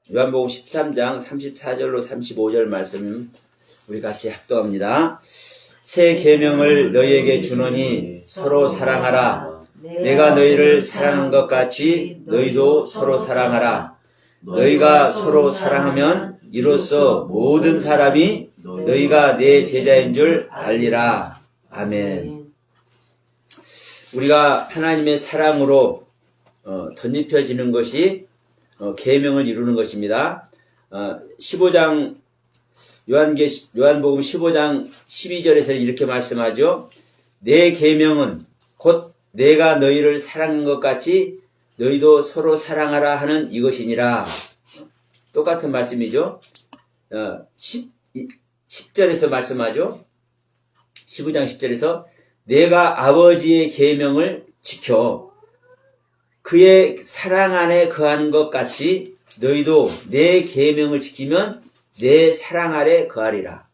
요한복음 13장 34절로 35절 말씀 우리 같이 합독합니다. 새 계명을 너희에게 주노니 서로 사랑하라. 내가 너희를 사랑한 것 같이 너희도 서로 사랑하라. 너희가 서로 사랑하면 이로써 모든 사람이 너희가 내 제자인 줄 알리라. 아멘. 우리가 하나님의 사랑으로 덧입혀지는 것이 계명을 이루는 것입니다. 15장 요한복음 15장 12절에서 이렇게 말씀하죠. 내 계명은 곧 내가 너희를 사랑한 것 같이 너희도 서로 사랑하라 하는 이것이니라. 똑같은 말씀이죠. 10절에서 말씀하죠. 15장 10절에서 내가 아버지의 계명을 지켜 그의 사랑 안에 거한 것 같이 너희도 내 계명을 지키면 내 사랑 아래 거하리라.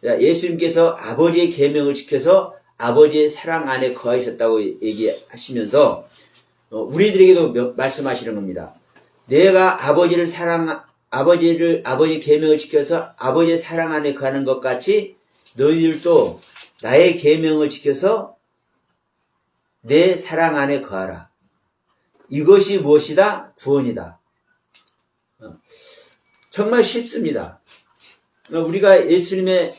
예수님께서 아버지의 계명을 지켜서 아버지의 사랑 안에 거하셨다고 얘기하시면서 우리들에게도 말씀하시는 겁니다. 내가 아버지의 계명을 지켜서 아버지의 사랑 안에 거하는 것 같이 너희들도 나의 계명을 지켜서 내 사랑 안에 거하라. 이것이 무엇이다? 구원이다. 정말 쉽습니다. 우리가 예수님의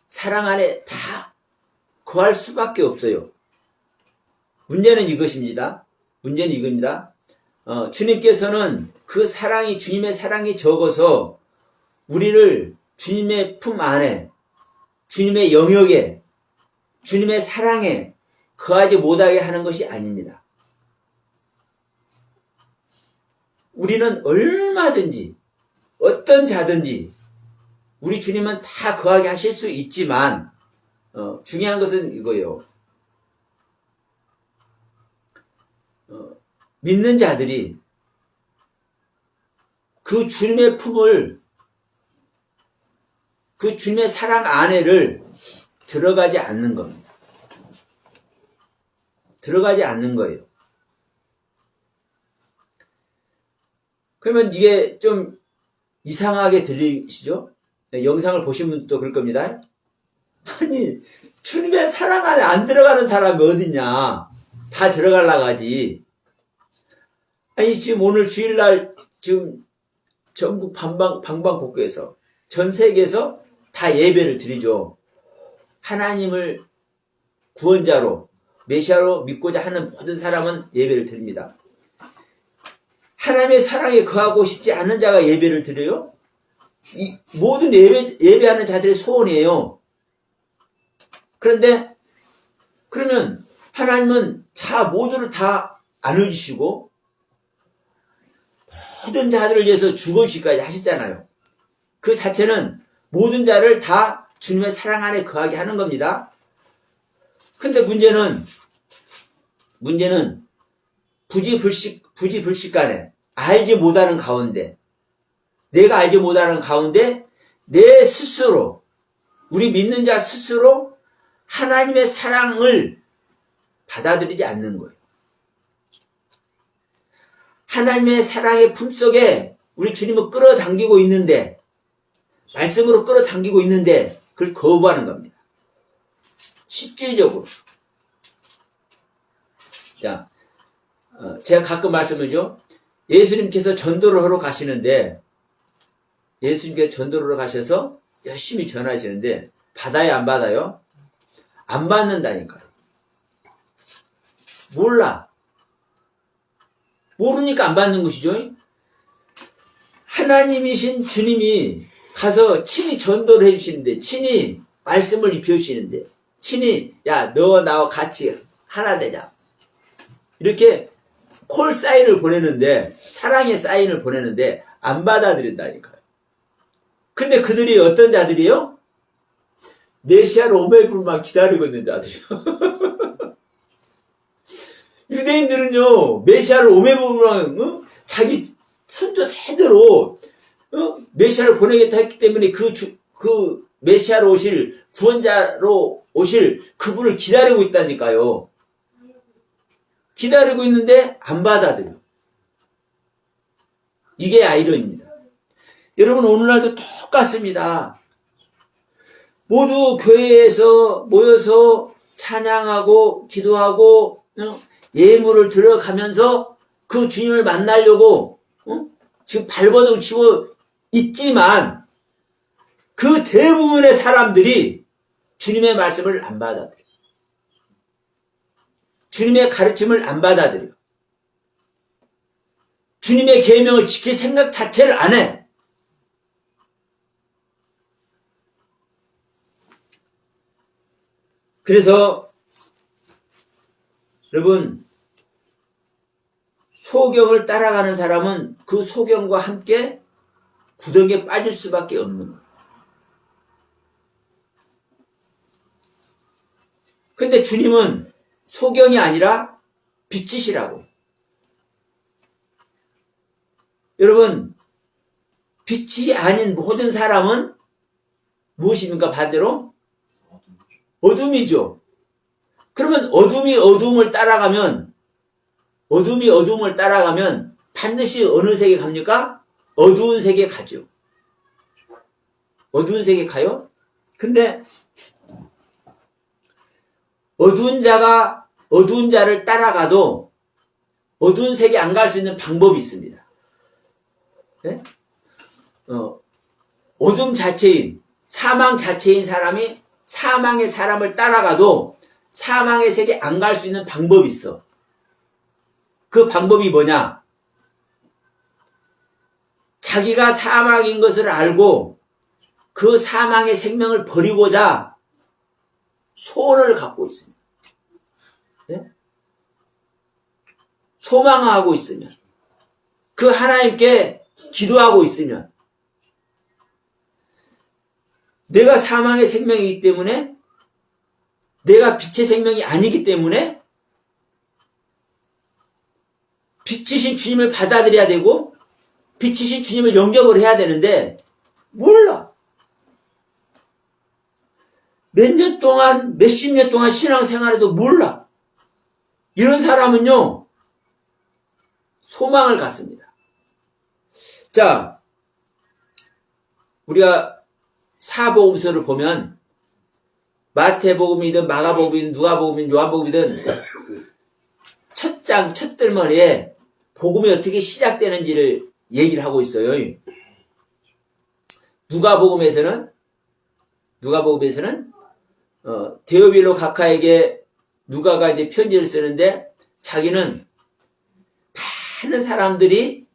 사랑 안에 다 거할 수밖에 없어요. 문제는 이것입니다. 문제는 이겁니다. 주님께서는 그 사랑이, 주님의 사랑이 적어서 우리를 주님의 품 안에, 주님의 영역에, 주님의 사랑에 거하지 못하게 하는 것이 아닙니다. 우리는 얼마든지 어떤 자든지 우리 주님은 다 거하게 하실 수 있지만 중요한 것은 이거예요. 믿는 자들이 그 주님의 품을, 그 주님의 사랑 안에를 들어가지 않는 겁니다. 들어가지 않는 거예요. 그러면 이게 좀 이상하게 들리시죠? 영상을 보신 분도 그럴 겁니다. 아니, 주님의 사랑 안에 안 들어가는 사람이 어딨냐? 다 들어가려고 하지. 아니, 지금 오늘 주일날 지금 전국 방방곡곡에서 전 세계에서 다 예배를 드리죠. 하나님을 구원자로, 메시아로 믿고자 하는 모든 사람은 예배를 드립니다. 하나님의 사랑에 거하고 싶지 않은 자가 예배를 드려요? 이 모든 예배하는 자들의 소원이에요. 그런데 그러면 하나님은 모두를 다 안아주시고 모든 자들을 위해서 죽으시기까지 하셨잖아요. 그 자체는 모든 자를 다 주님의 사랑 안에 거하게 하는 겁니다. 근데 문제는 부지불식간에 알지 못하는 가운데, 내가 알지 못하는 가운데 내 스스로, 우리 믿는 자 스스로 하나님의 사랑을 받아들이지 않는 거예요. 하나님의 사랑의 품속에 우리 주님을 끌어당기고 있는데, 말씀으로 끌어당기고 있는데 그걸 거부하는 겁니다. 실질적으로. 자, 제가 가끔 말씀하죠. 예수님께서 전도를 하러 가시는데, 예수님께서 전도를 하러 가셔서 열심히 전하시는데 받아요, 안 받아요? 안 받는다니까요. 몰라. 모르니까 안 받는 것이죠. 하나님이신 주님이 가서 친히 전도를 해주시는데, 친히 말씀을 입혀주시는데, 친히 야, 너 나와 같이 하나 되자, 이렇게 콜 사인을 보내는데, 사랑의 사인을 보내는데 안 받아들인다니까요. 근데 그들이 어떤 자들이에요? 메시아를 오매불만 기다리고 있는 자들이요. 유대인들은요, 메시아를 오매불만 자기 선조 대대로 메시아를 보내겠다 했기 때문에 그 메시아로 오실, 구원자로 오실 그분을 기다리고 있다니까요. 기다리고 있는데 안 받아들여. 이게 아이러니입니다. 여러분 오늘날도 똑같습니다. 모두 교회에서 모여서 찬양하고 기도하고 예물을 들어가면서 그 주님을 만나려고 지금 발버둥 치고 있지만 그 대부분의 사람들이 주님의 말씀을 안 받아들여. 주님의 가르침을 안 받아들여. 주님의 계명을 지킬 생각 자체를 안 해. 그래서 여러분 소경을 따라가는 사람은 그 소경과 함께 구덩이에 빠질 수밖에 없는 거예요. 근데 주님은 소경이 아니라 빛이시라고. 여러분 빛이 아닌 모든 사람은 무엇입니까? 반대로 어둠이죠. 그러면 어둠이 어둠을 따라가면 반드시 어느 세계 갑니까? 어두운 세계 가죠. 어두운 세계 가요? 근데 어두운 자를 따라가도 어두운 세계 안 갈 수 있는 방법이 있습니다. 네? 어둠 자체인, 사망 자체인 사람이 사망의 사람을 따라가도 사망의 세계 안 갈 수 있는 방법이 있어. 그 방법이 뭐냐? 자기가 사망인 것을 알고 그 사망의 생명을 버리고자 소원을 갖고 있습니다. 네? 소망하고 있으면, 그 하나님께 기도하고 있으면, 내가 사망의 생명이기 때문에, 내가 빛의 생명이 아니기 때문에 빛이신 주님을 받아들여야 되고 빛이신 주님을 영접을 해야 되는데 몰라. 몇 년 동안, 몇십 년 동안 신앙생활해도 몰라. 이런 사람은요, 소망을 갖습니다. 자, 우리가 사복음서를 보면 마태복음이든 마가복음이든 누가복음이든 요한복음이든 첫 장, 첫 들머리에 복음이 어떻게 시작되는지를 얘기를 하고 있어요. 누가복음에서는 데오빌로 각하에게 누가가 이제 편지를 쓰는데 자기는 많은 사람들이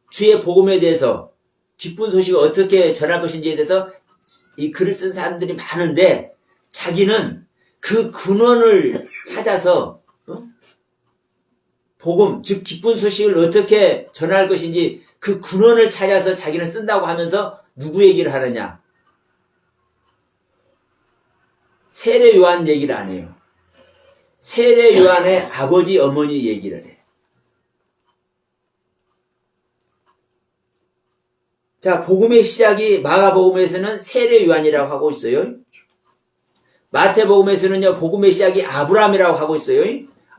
주의 복음에 대해서 기쁜 소식을 어떻게 전할 것인지에 대해서 이 글을 쓴 사람들이 많은데 자기는 그 근원을 찾아서 복음, 즉 기쁜 소식을 어떻게 전할 것인지 그 근원을 찾아서 자기는 쓴다고 하면서 누구 얘기를 하느냐? 세례 요한 얘기를 안 해요. 세례 요한의 아버지, 어머니 얘기를 해. 자, 복음의 시작이 마가복음에서는 세례 요한이라고 하고 있어요. 마태복음에서는요, 복음의 시작이 아브라함이라고 하고 있어요.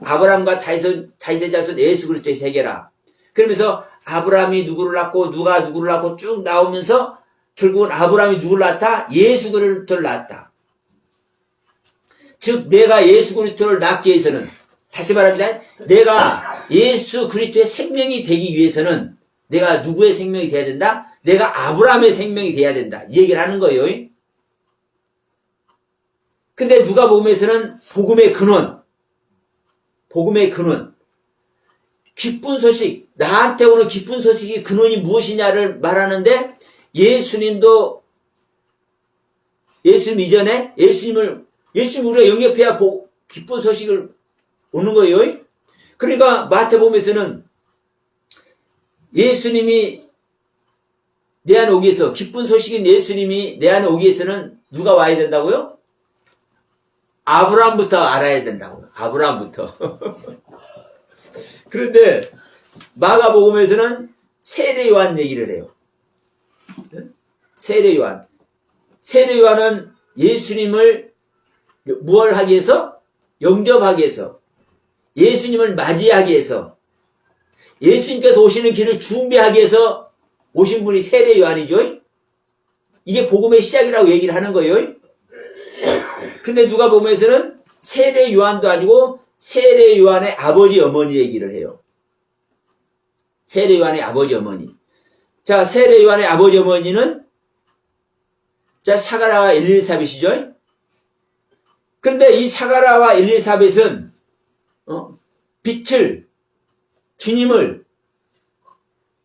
아브라함과 다윗의 자손 예수 그리스도의 세계라. 그러면서 아브라함이 누구를 낳고 누가 누구를 낳고 쭉 나오면서 결국은 아브라함이 누구를 낳았다? 예수 그리스도를 낳았다. 즉 내가 예수 그리스도를 낳기 위해서는, 다시 말합니다. 내가 예수 그리스도의 생명이 되기 위해서는 내가 누구의 생명이 돼야 된다? 내가 아브라함의 생명이 돼야 된다. 이 얘기를 하는 거예요. 근데 누가복음에서는 복음의 근원, 기쁜 소식, 나한테 오는 기쁜 소식이 근원이 무엇이냐를 말하는데 예수님 이전에 예수님 우리가 영접해야 기쁜 소식을 오는 거예요. 그러니까 마태복음에서는 예수님이 내 안에 오기 위해서, 기쁜 소식인 예수님이 내 안에 오기 위해서는 누가 와야 된다고요? 아브라함부터 알아야 된다고요. 아브라함부터. 그런데 마가복음에서는 세례 요한 얘기를 해요. 세례 요한은 예수님을 무엇을 하기 위해서? 영접하기 위해서, 예수님을 맞이하기 위해서, 예수님께서 오시는 길을 준비하기 위해서 오신 분이 세례 요한이죠. 이게 복음의 시작이라고 얘기를 하는 거예요. 근데 누가복음에서는 세례 요한도 아니고 세례 요한의 아버지 어머니 얘기를 해요. 세례 요한의 아버지 어머니. 자, 세례 요한의 아버지 어머니는 자, 사가라와 엘리사벳이죠. 그런데 이 사가라와 엘리사벳은 빛을, 주님을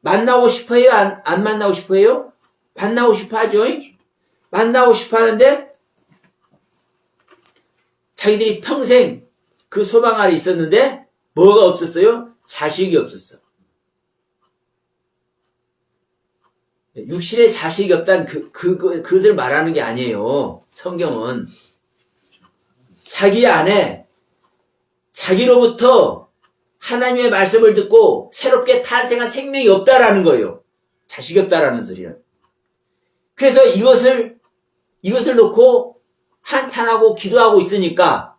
만나고 싶어요? 안 만나고 싶어요? 만나고 싶어 하죠? 만나고 싶어 하는데 자기들이 평생 그 소망 아래 있었는데 뭐가 없었어요? 자식이 없었어. 육신의 자식이 없다는 그것을 말하는 게 아니에요. 성경은. 자기 안에 자기로부터 하나님의 말씀을 듣고 새롭게 탄생한 생명이 없다라는 거예요. 자식이 없다라는 소리는. 그래서 이것을 놓고 한탄하고 기도하고 있으니까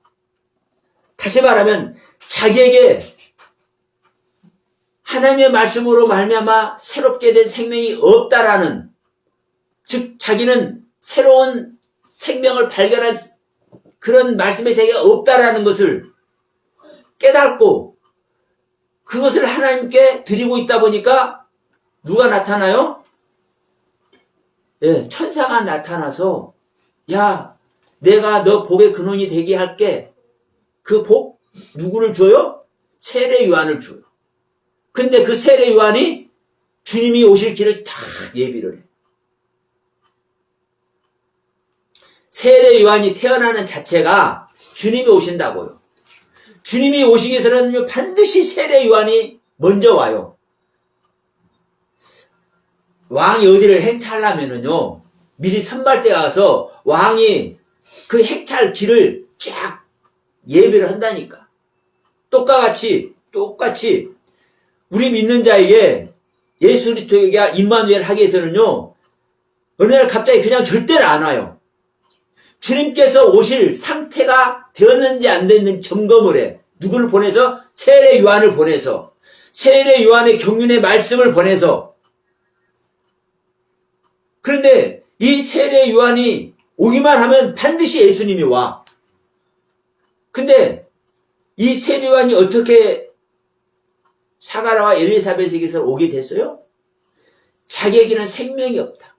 다시 말하면 자기에게 하나님의 말씀으로 말미암아 새롭게 된 생명이 없다라는, 즉 자기는 새로운 생명을 발견한 그런 말씀의 세계가 없다라는 것을 깨닫고 그것을 하나님께 드리고 있다 보니까 누가 나타나요? 예, 천사가 나타나서 야, 내가 너 복의 근원이 되게 할게. 그 복 누구를 줘요? 세례 요한을 줘요. 근데 그 세례 요한이 주님이 오실 길을 다 예비를 해. 세례 요한이 태어나는 자체가 주님이 오신다고요. 주님이 오시기 위해서는 반드시 세례 요한이 먼저 와요. 왕이 어디를 행차하려면은요, 미리 선발대 가서 왕이 그 행차할 길을 쫙 예비를 한다니까. 똑같이 우리 믿는 자에게 예수 그리스도에게 임마누엘 하기 위해서는요, 어느 날 갑자기 그냥 절대로 안 와요. 주님께서 오실 상태가 되었는지 안 됐는지 점검을 해. 누구를 보내서? 세례 요한을 보내서. 세례 요한의 경륜의 말씀을 보내서. 그런데 이 세례 요한이 오기만 하면 반드시 예수님이 와. 근데 이 세례 요한이 어떻게 사가라와 엘리사벳에게서 오게 됐어요? 자기에게는 생명이 없다.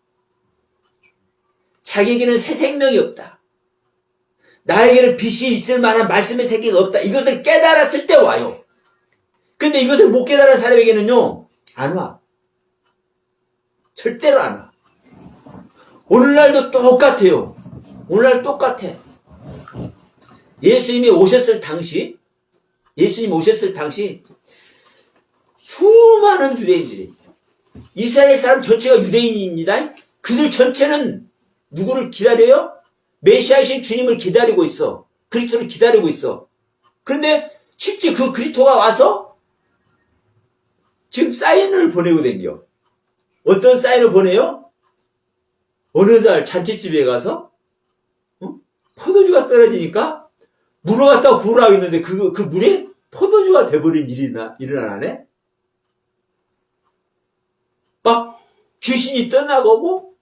자기에게는 새 생명이 없다. 나에게는 빛이 있을 만한 말씀의 세계가 없다. 이것을 깨달았을 때 와요. 근데 이것을 못 깨달은 사람에게는요, 안 와. 절대로 안 와. 오늘날도 똑같아요. 오늘날 똑같아. 예수님 오셨을 당시 수많은 유대인들이, 이스라엘 사람 전체가 유대인입니다. 그들 전체는 누구를 기다려요? 메시아이신 주님을 기다리고 있어. 그리스도를 기다리고 있어. 그런데 실제 그 그리스도가 와서 지금 사인을 보내고 댕겨. 어떤 사인을 보내요? 어느 날 잔치집에 가서 포도주가 떨어지니까 물을 갖다가 부으라고 했는데 그 물이 포도주가 돼버린 일이 일어나네? 막 귀신이 떠나가고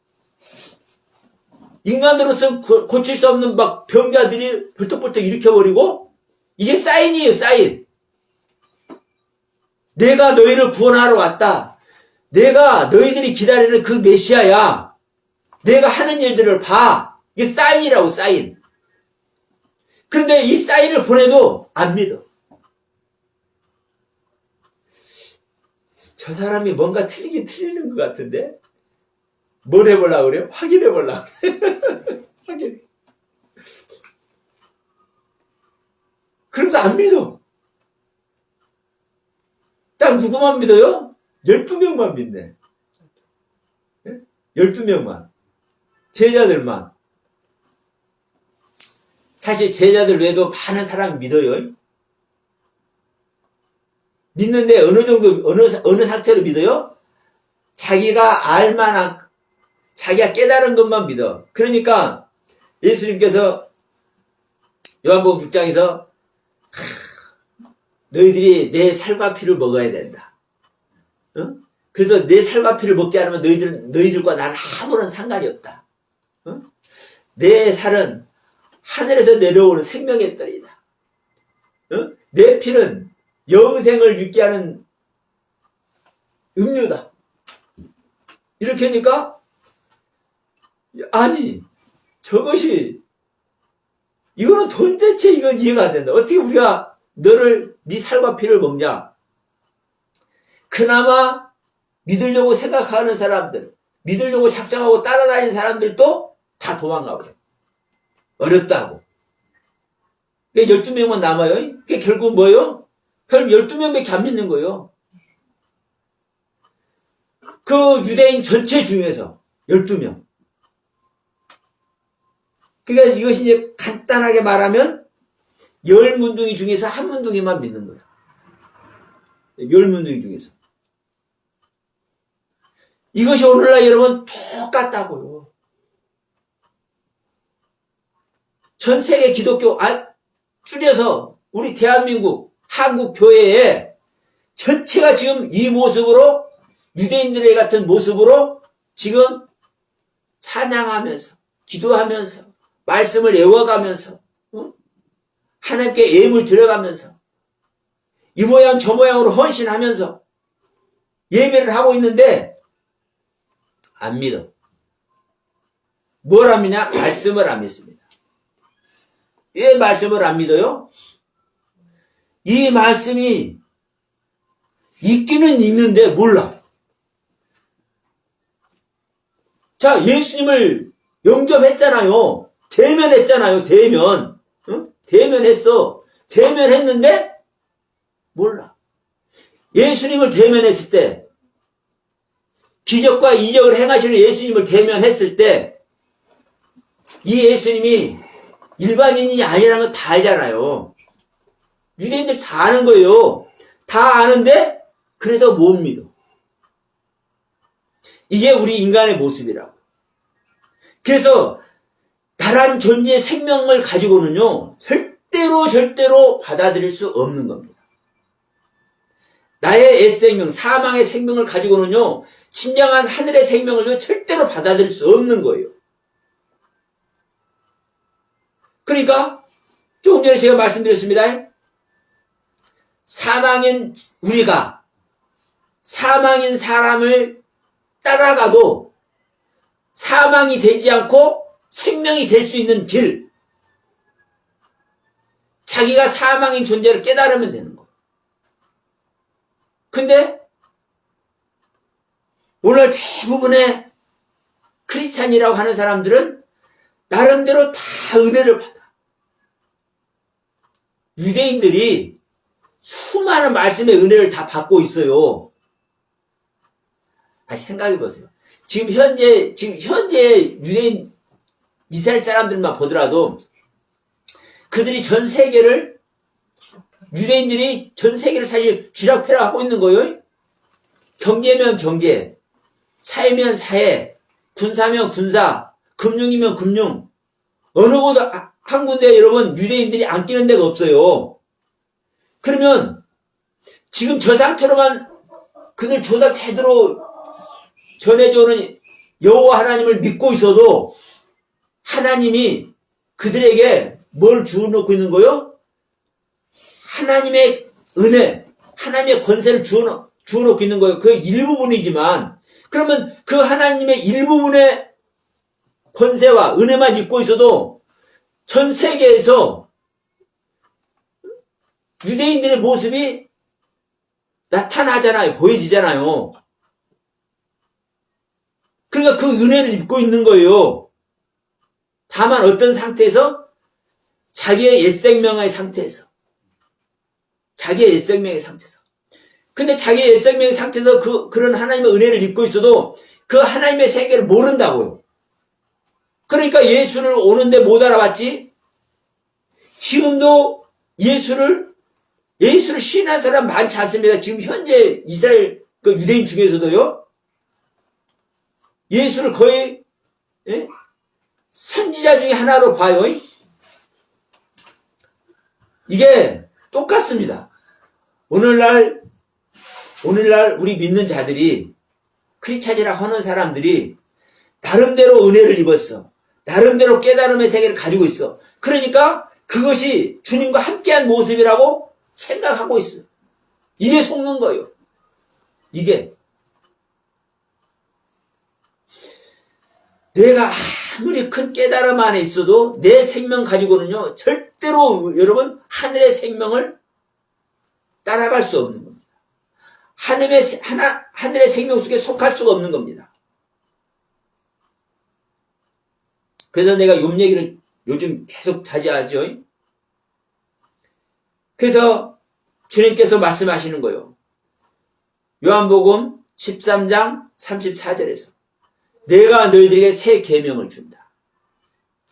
인간으로서 고칠 수 없는 막 병자들이 벌떡벌떡 일으켜버리고, 이게 사인이에요, 사인. 내가 너희를 구원하러 왔다. 내가 너희들이 기다리는 그 메시아야. 내가 하는 일들을 봐. 이게 사인이라고, 사인. 그런데 이 사인을 보내도 안 믿어. 저 사람이 뭔가 틀리긴 틀리는 것 같은데? 뭘 해보려고 그래요? 확인해보려고 그래요. 확인. 그러면서 안 믿어. 딱 누구만 믿어요? 12명만 믿네. 12명만. 제자들만. 사실 제자들 외에도 많은 사람이 믿어요. 믿는데 어느 정도, 어느 상태로 믿어요? 자기가 알만한, 자기가 깨달은 것만 믿어. 그러니까 예수님께서 요한복음 6장에서 너희들이 내 살과 피를 먹어야 된다. 어? 그래서 내 살과 피를 먹지 않으면 너희들과 나는 아무런 상관이 없다. 어? 내 살은 하늘에서 내려오는 생명의 떨이다. 어? 내 피는 영생을 유게 하는 음료다. 이렇게 하니까 아니 저것이 이거는 도대체 이건 이해가 안 된다. 어떻게 우리가 너를 네 살과 피를 먹냐? 그나마 믿으려고 생각하는 사람들, 믿으려고 작정하고 따라다니는 사람들도 다 도망가버려. 어렵다고. 12명만 남아요. 그게 결국 뭐예요? 결국 12명밖에 안 믿는 거예요. 그 유대인 전체 중에서 12명. 그러니까 이것이 이제 간단하게 말하면 10문둥이 중에서 한 문둥이만 믿는 거예요. 10문둥이 중에서. 이것이 오늘날 여러분 똑같다고요. 전 세계 기독교, 줄여서 우리 대한민국, 한국 교회에 전체가 지금 이 모습으로 유대인들의 같은 모습으로 지금 찬양하면서 기도하면서 말씀을 외워가면서 하나님께 예물 드려가면서 이 모양 저 모양으로 헌신하면서 예배를 하고 있는데 안 믿어. 뭘 안 믿냐? 말씀을 안 믿습니다. 왜 말씀을 안 믿어요? 이 말씀이 있기는 있는데 몰라. 자, 예수님을 영접했잖아요. 대면했잖아요. 대면. 응? 대면했어. 대면했는데 몰라. 예수님을 대면했을 때 기적과 이적을 행하시는 예수님을 대면했을 때 이 예수님이 일반인이 아니라는 거 다 알잖아요. 유대인들 다 아는 거예요. 다 아는데 그래도 못 믿어. 이게 우리 인간의 모습이라고. 그래서 나란 존재의 생명을 가지고는요 절대로 받아들일 수 없는 겁니다. 나의 옛생명, 사망의 생명을 가지고는요 진정한 하늘의 생명을 절대로 받아들일 수 없는 거예요. 그러니까 조금 전에 제가 말씀드렸습니다. 우리가 사망인 사람을 따라가도 사망이 되지 않고 생명이 될 수 있는 길, 자기가 사망인 존재를 깨달으면 되는 거예요. 근데 오늘 대부분의 크리스찬이라고 하는 사람들은 나름대로 다 은혜를 받아. 유대인들이 수많은 말씀의 은혜를 다 받고 있어요. 생각해 보세요. 지금 현재 유대인 이스라엘 사람들만 보더라도 그들이 전 세계를 유대인들이 전 세계를 사실 쥐락펴락하고 있는 거예요. 경제면 경제, 사회면 사회, 군사면 군사, 금융이면 금융. 어느 곳 한 군데 여러분 유대인들이 안 끼는 데가 없어요. 그러면 지금 저 상태로만 그들 조사 태도로 전해져오는 여호와 하나님을 믿고 있어도 하나님이 그들에게 뭘 주어놓고 있는 거요? 하나님의 은혜, 하나님의 권세를 주어놓고 있는 거예요. 그 일부분이지만 그러면 그 하나님의 일부분의 권세와 은혜만 입고 있어도 전 세계에서 유대인들의 모습이 나타나잖아요. 보여지잖아요. 그러니까 그 은혜를 입고 있는 거예요. 다만 어떤 상태에서? 자기의 옛생명의 상태에서. 자기의 옛생명의 상태에서. 근데 자기의 옛생명의 상태에서 그런 하나님의 은혜를 입고 있어도 그 하나님의 세계를 모른다고요. 그러니까 예수를 오는데 못 알아봤지? 지금도 예수를 신한 사람 많지 않습니다. 지금 현재 이스라엘 그 유대인 중에서도요. 예수를 거의 선지자 중에 하나로 봐요. 이게 똑같습니다. 오늘날 오늘날 우리 믿는 자들이 크리스찬이라 하는 사람들이 나름대로 은혜를 입었어. 나름대로 깨달음의 세계를 가지고 있어. 그러니까 그것이 주님과 함께한 모습이라고 생각하고 있어. 이게 속는 거예요. 이게. 내가 아무리 큰 깨달음 안에 있어도 내 생명 가지고는요, 절대로 여러분, 하늘의 생명을 따라갈 수 없는 겁니다. 하늘의 생명 속에 속할 수가 없는 겁니다. 그래서 내가 욥 얘기를 요즘 계속 자주 하죠. 그래서 주님께서 말씀하시는 거예요. 요한복음 13장 34절에서 내가 너희들에게 새 계명을 준다.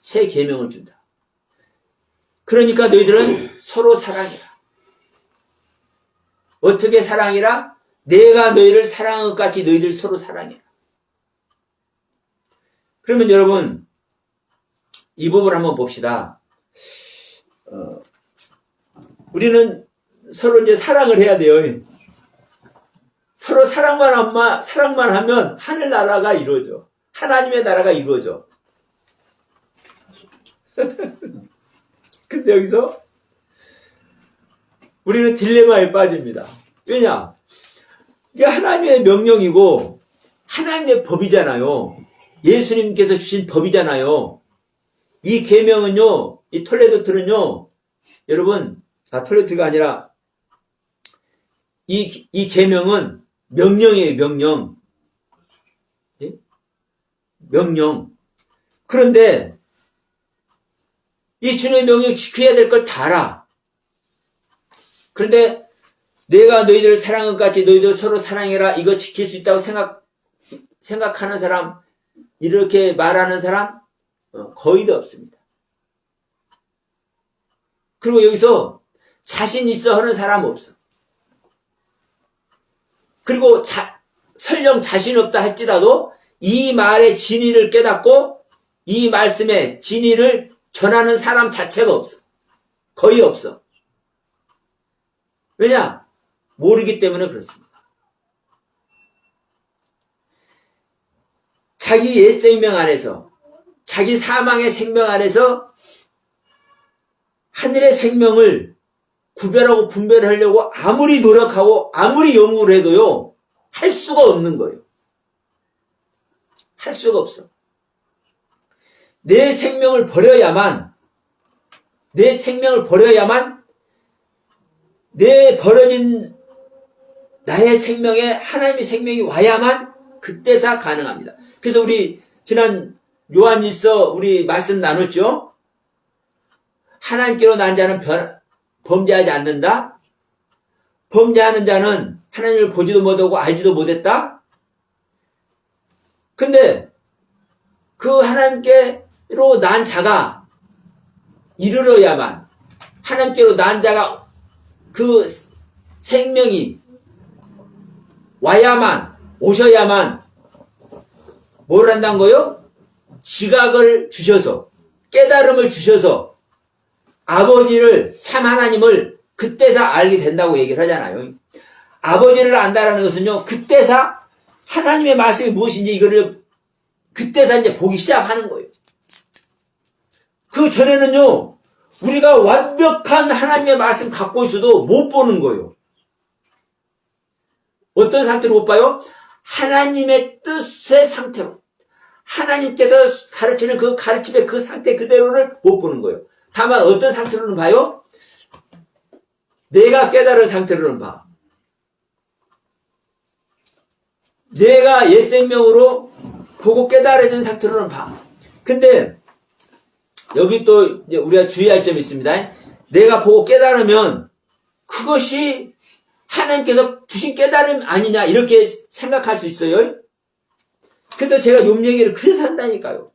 새 계명을 준다. 그러니까 너희들은 서로 사랑해라. 어떻게 사랑해라? 내가 너희를 사랑한 것 같이 너희들 서로 사랑해라. 그러면 여러분 이 부분을 한번 봅시다. 우리는 서로 이제 사랑을 해야 돼요. 서로 사랑만 하면 하늘나라가 이루어져. 하나님의 나라가 이루어져. 근데 여기서 우리는 딜레마에 빠집니다. 왜냐? 이게 하나님의 명령이고 하나님의 법이잖아요. 예수님께서 주신 법이잖아요. 이 계명은요, 이 톨레도트는요, 여러분, 톨레도트가 아니라 이 계명은 명령이에요, 명령. 예? 명령. 그런데 이 주님의 명령 지켜야 될 걸 다 알아. 그런데 내가 너희들을 사랑한 것 같이 너희들 서로 사랑해라. 이거 지킬 수 있다고 생각하는 사람, 이렇게 말하는 사람 거의도 없습니다. 그리고 여기서 자신 있어 하는 사람 없어. 그리고 설령 자신 없다 할지라도 이 말의 진리를 깨닫고 이 말씀의 진리를 전하는 사람 자체가 없어. 거의 없어. 왜냐? 모르기 때문에 그렇습니다. 자기 옛 생명 안에서, 자기 사망의 생명 안에서 하늘의 생명을 구별하고 분별하려고 아무리 노력하고 아무리 연구를 해도요, 할 수가 없는 거예요. 할 수가 없어. 내 생명을 버려야만 내 버려진 나의 생명에 하나님의 생명이 와야만 그때서 가능합니다. 그래서 우리 지난 요한일서 우리 말씀 나눴죠? 하나님께로 난 자는 범죄하지 않는다? 범죄하는 자는 하나님을 보지도 못하고 알지도 못했다? 근데 그 하나님께로 난 자가 이르러야만, 하나님께로 난 자가 그 생명이 오셔야만 뭘 한다는 거요? 지각을 주셔서, 깨달음을 주셔서 아버지를, 참 하나님을 그때서 알게 된다고 얘기를 하잖아요. 아버지를 안다라는 것은요, 그때서 하나님의 말씀이 무엇인지 이거를 그때서 이제 보기 시작하는 거예요. 그 전에는요, 우리가 완벽한 하나님의 말씀 갖고 있어도 못 보는 거예요. 어떤 상태로 못 봐요? 하나님의 뜻의 상태로. 하나님께서 가르치는 그 가르침의 그 상태 그대로를 못 보는 거예요. 다만 어떤 상태로는 봐요? 내가 깨달은 상태로는 봐. 내가 옛 생명으로 보고 깨달아진 상태로는 봐. 근데 여기 또 우리가 주의할 점이 있습니다. 내가 보고 깨달으면 그것이 하나님께서 주신 깨달음 아니냐 이렇게 생각할 수 있어요. 그래서 제가 욥 얘기를 그래서 한다니까요.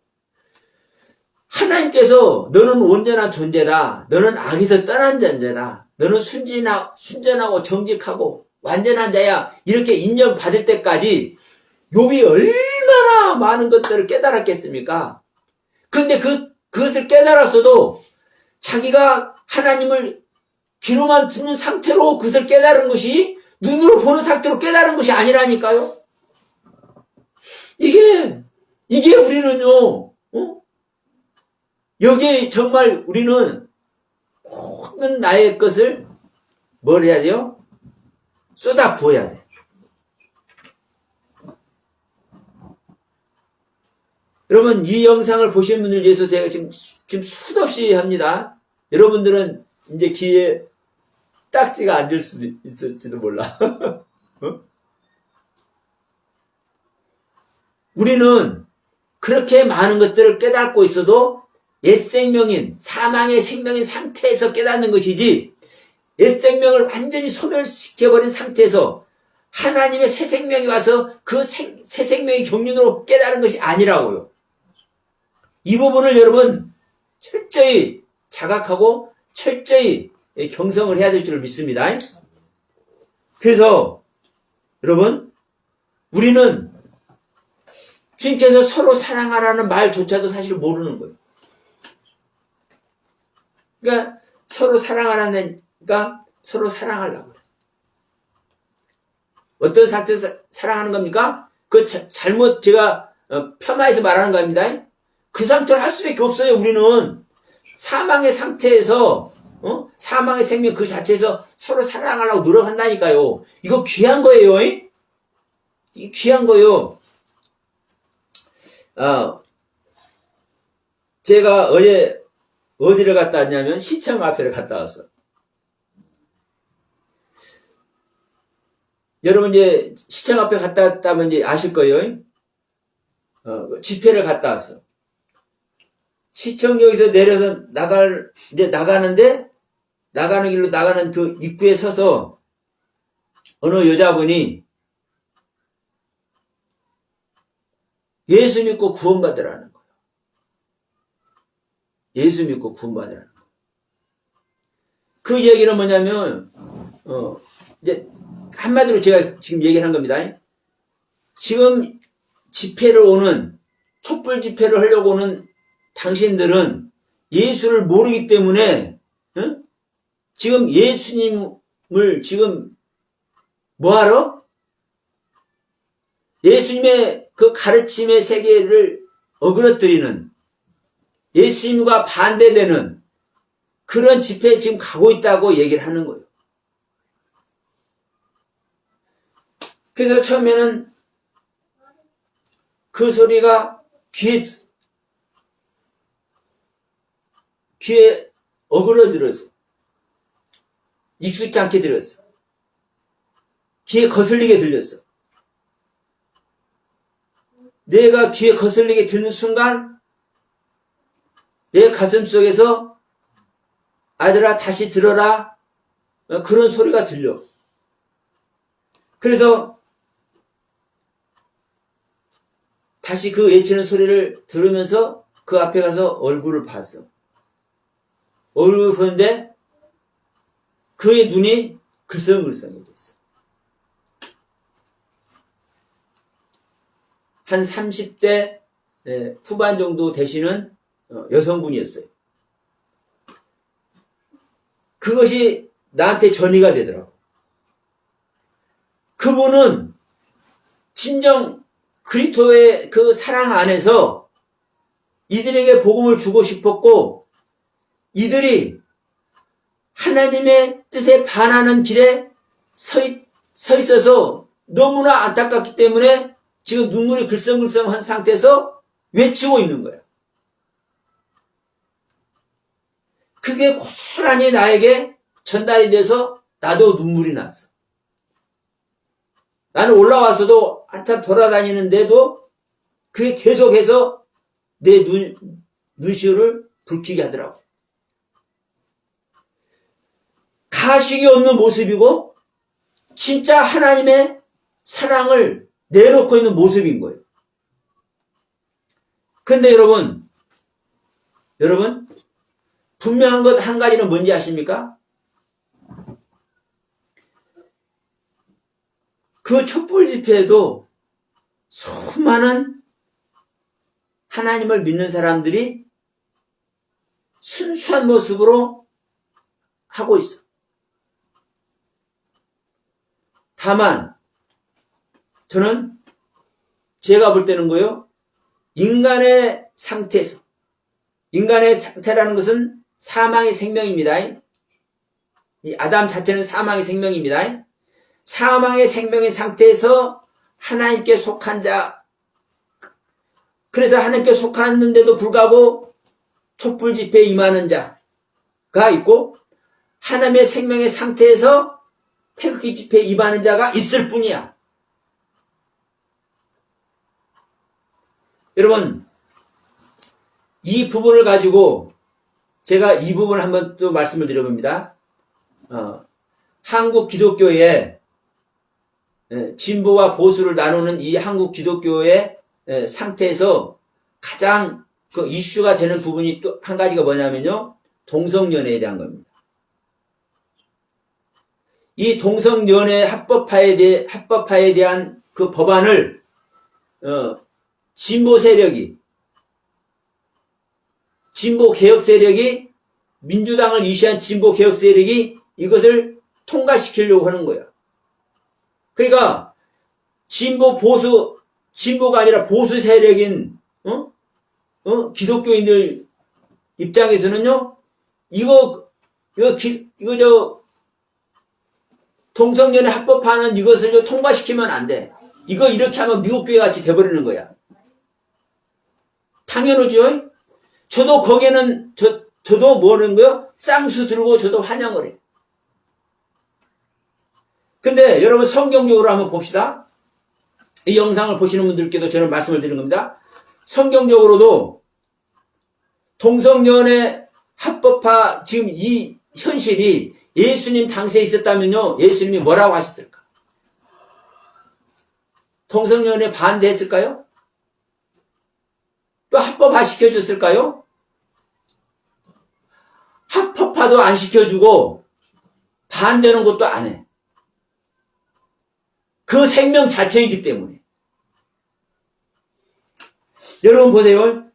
하나님께서 너는 온전한 존재다. 너는 악에서 떠난 존재다. 너는 순전하고 정직하고 완전한 자야. 이렇게 인정받을 때까지 욥이 얼마나 많은 것들을 깨달았겠습니까? 근데 그것을 깨달았어도 자기가 하나님을 귀로만 듣는 상태로 그것을 깨달은 것이 눈으로 보는 상태로 깨달은 것이 아니라니까요. 이게 우리는요, 여기에 정말 우리는 모든 나의 것을 뭘 해야 돼요? 쏟아 부어야 돼. 여러분, 이 영상을 보신 분들 위해서 제가 지금 수없이 합니다. 여러분들은 이제 귀에 딱지가 앉을 수도 있을지도 몰라. 우리는 그렇게 많은 것들을 깨닫고 있어도 옛 생명인, 사망의 생명인 상태에서 깨닫는 것이지, 옛 생명을 완전히 소멸시켜버린 상태에서 하나님의 새 생명이 와서 그 새 생명의 경륜으로 깨달은 것이 아니라고요. 이 부분을 여러분 철저히 자각하고 철저히 경성을 해야 될 줄 믿습니다. 그래서 여러분, 우리는 주님께서 서로 사랑하라는 말조차도 사실 모르는 거예요. 그러니까 서로 사랑하라니까 서로 사랑하려고 그래요. 어떤 상태에서 사랑하는 겁니까? 그 잘못 제가 폄하해서 말하는 겁니다. 그 상태를 할 수밖에 없어요. 우리는 사망의 상태에서 사망의 생명 그 자체에서 서로 사랑하려고 노력한다니까요. 이거 귀한 거예요. 이 귀한 거예요. 제가 어제 어디를 갔다 왔냐면 시청 앞에를 갔다 왔어. 여러분 이제 시청 앞에 갔다 왔다면 이제 아실 거예요. 집회를 갔다 왔어. 시청역에서 내려서 나가는데, 나가는 길로 나가는 그 입구에 서서 어느 여자분이 예수 믿고 구원받으라는 거예요. 예수 믿고 구원받으라는 거예요. 그 얘기는 뭐냐면, 이제, 한마디로 제가 지금 얘기를 한 겁니다. 지금 집회를 오는, 촛불 집회를 하려고 오는 당신들은 예수를 모르기 때문에 지금 예수님을 지금 뭐하러? 예수님의 그 가르침의 세계를 어그러뜨리는 예수님과 반대되는 그런 집회에 지금 가고 있다고 얘기를 하는 거예요. 그래서 처음에는 그 소리가 귀에 어그러들었어. 익숙지 않게 들었어. 귀에 거슬리게 들렸어. 내가 귀에 거슬리게 듣는 순간 내 가슴 속에서 아들아 다시 들어라 그런 소리가 들려. 그래서 다시 그 외치는 소리를 들으면서 그 앞에 가서 얼굴을 봤어. 얼굴을 보는데 그의 눈이 글썽글썽해져 있어. 한 30대 후반 정도 되시는 여성분이었어요. 그것이 나한테 전이가 되더라고. 그분은 진정 그리스도의 그 사랑 안에서 이들에게 복음을 주고 싶었고 이들이 하나님의 뜻에 반하는 길에 서 있어서 너무나 안타깝기 때문에 지금 눈물이 글썽글썽한 상태에서 외치고 있는 거야. 그게 고스란히 나에게 전달이 돼서 나도 눈물이 났어. 나는 올라와서도 한참 돌아다니는데도 그게 계속해서 내 눈시울을 붉히게 하더라고. 가식이 없는 모습이고 진짜 하나님의 사랑을 내놓고 있는 모습인 거예요. 그런데 여러분 분명한 것 한 가지는 뭔지 아십니까? 그 촛불 집회에도 수많은 하나님을 믿는 사람들이 순수한 모습으로 하고 있어. 다만 저는 제가 볼 때는 거요. 인간의 상태에서 인간의 상태라는 것은 사망의 생명입니다. 이 아담 자체는 사망의 생명입니다. 사망의 생명의 상태에서 하나님께 속한 자, 그래서 하나님께 속았는데도 불구하고 촛불 집회에 임하는 자가 있고 하나님의 생명의 상태에서 태극기 집회에 임하는 자가 있을 뿐이야. 여러분, 이 부분을 가지고 제가 이 부분을 한번 또 말씀을 드려봅니다. 한국 기독교의 진보와 보수를 나누는 이 한국 기독교의 상태에서 가장 그 이슈가 되는 부분이 또 한 가지가 뭐냐면요. 동성연애에 대한 겁니다. 이 동성연애 합법화에 대한 그 법안을 진보 세력이 진보 개혁 세력이 민주당을 위시한 진보 개혁 세력이 이것을 통과시키려고 하는 거야. 그러니까 진보가 아니라 보수 세력인 기독교인들 입장에서는요. 동성연애 합법화는 이것을 통과시키면 안 돼. 이거 이렇게 하면 미국 교회 같이 돼버리는 거야. 당연하죠. 저도 거기에는 저도 뭐는 거요? 쌍수 들고 저도 환영을 해. 근데 여러분 성경적으로 한번 봅시다. 이 영상을 보시는 분들께도 저는 말씀을 드리는 겁니다. 성경적으로도 동성연애 합법화 지금 이 현실이 예수님 당시에 있었다면요. 예수님이 뭐라고 하셨을까? 동성연애 반대했을까요? 또 합법화 시켜줬을까요? 합법화도 안 시켜주고 반대하는 것도 안 해. 그 생명 자체이기 때문에. 여러분 보세요.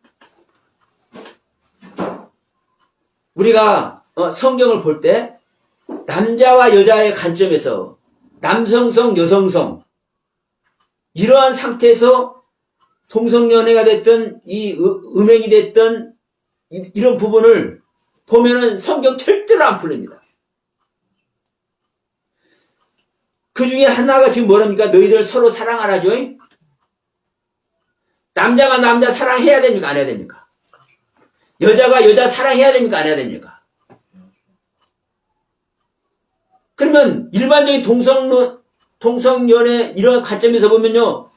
우리가 성경을 볼 때 남자와 여자의 관점에서 남성성, 여성성 이러한 상태에서 동성연애가 됐든 이 음행이 됐든 이런 부분을 보면은 성경 절대로 안 풀립니다. 그 중에 하나가 지금 뭐랍니까? 너희들 서로 사랑하라죠? 남자가 남자 사랑해야 됩니까? 안 해야 됩니까? 여자가 여자 사랑해야 됩니까? 안 해야 됩니까? 그러면 일반적인 동성연애 이런 관점에서 보면요.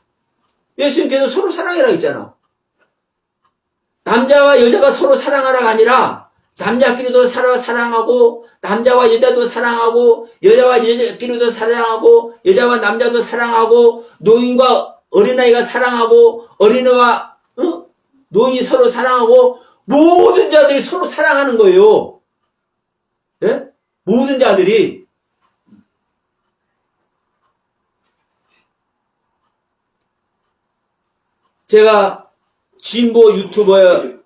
예수님께서 서로 사랑해라 했잖아. 남자와 여자가 서로 사랑하라가 아니라 남자끼리도 서로 사랑하고 남자와 여자도 사랑하고 여자와 여자끼리도 사랑하고 여자와 남자도 사랑하고 노인과 어린아이가 사랑하고 어린애와 노인이 서로 사랑하고 모든 자들이 서로 사랑하는 거예요. 예? 모든 자들이. 제가 진보 유튜버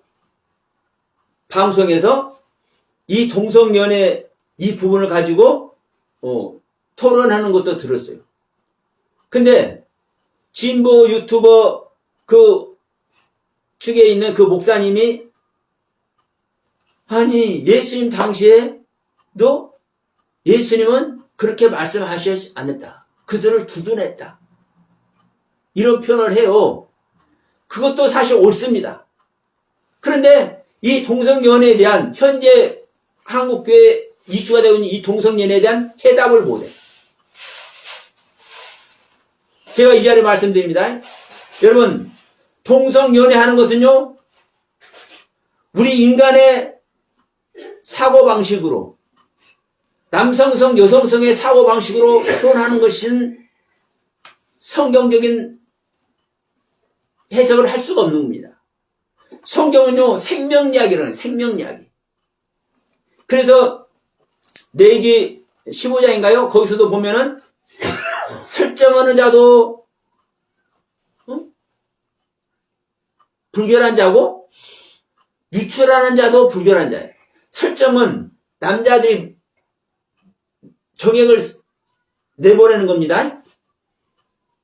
방송에서 이 동성연애 이 부분을 가지고 토론하는 것도 들었어요. 근데 진보 유튜버 그 축에 있는 그 목사님이 아니 예수님 당시에도 예수님은 그렇게 말씀하시지 않았다. 그들을 두둔했다. 이런 표현을 해요. 그것도 사실 옳습니다. 그런데 이 동성연애에 대한 현재 한국교회 이슈가 되고 있는 이 동성연애에 대한 해답을 못해. 제가 이 자리에 말씀드립니다. 여러분 동성연애 하는 것은요. 우리 인간의 사고방식으로 남성성 여성성의 사고방식으로 표현하는 것은 성경적인 해석을 할 수가 없는 겁니다. 성경은요, 생명이야기라는 생명이야기. 그래서 레위기 15장인가요? 거기서도 보면은 설정하는 자도 불결한 자고 유출하는 자도 불결한 자예요. 설정은 남자들이 정액을 내보내는 겁니다.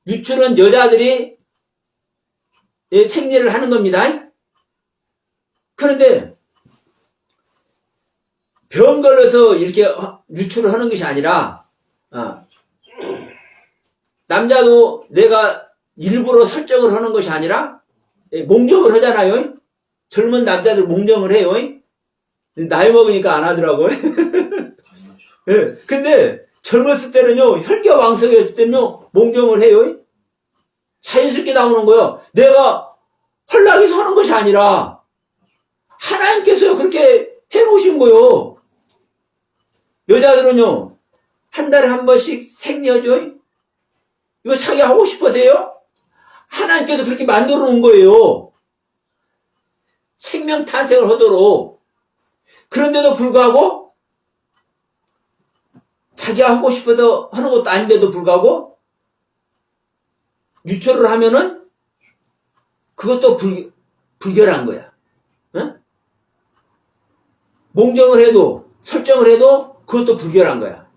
유출은 여자들이 생리를 하는 겁니다. 그런데 병 걸려서 이렇게 유출을 하는 것이 아니라 남자도 내가 일부러 설정을 하는 것이 아니라 몽정을 하잖아요. 젊은 남자들 몽정을 해요. 나이 먹으니까 안 하더라고요. 네, 근데 젊었을 때는요, 혈기왕성했을 때는요, 몽정을 해요. 자연스럽게 나오는 거예요. 내가 헐락해서 하는 것이 아니라 하나님께서 그렇게 해놓으신 거예요. 여자들은요, 한 달에 한 번씩 생리하죠. 이거 자기 하고 싶어서요? 하나님께서 그렇게 만들어 놓은 거예요. 생명 탄생을 하도록. 그런데도 불구하고 자기가 하고 싶어서 하는 것도 아닌데도 불구하고 유출을 하면은 그것도 불결한 거야. 응? 몽정을 해도 설정을 해도 그것도 불결한 거야.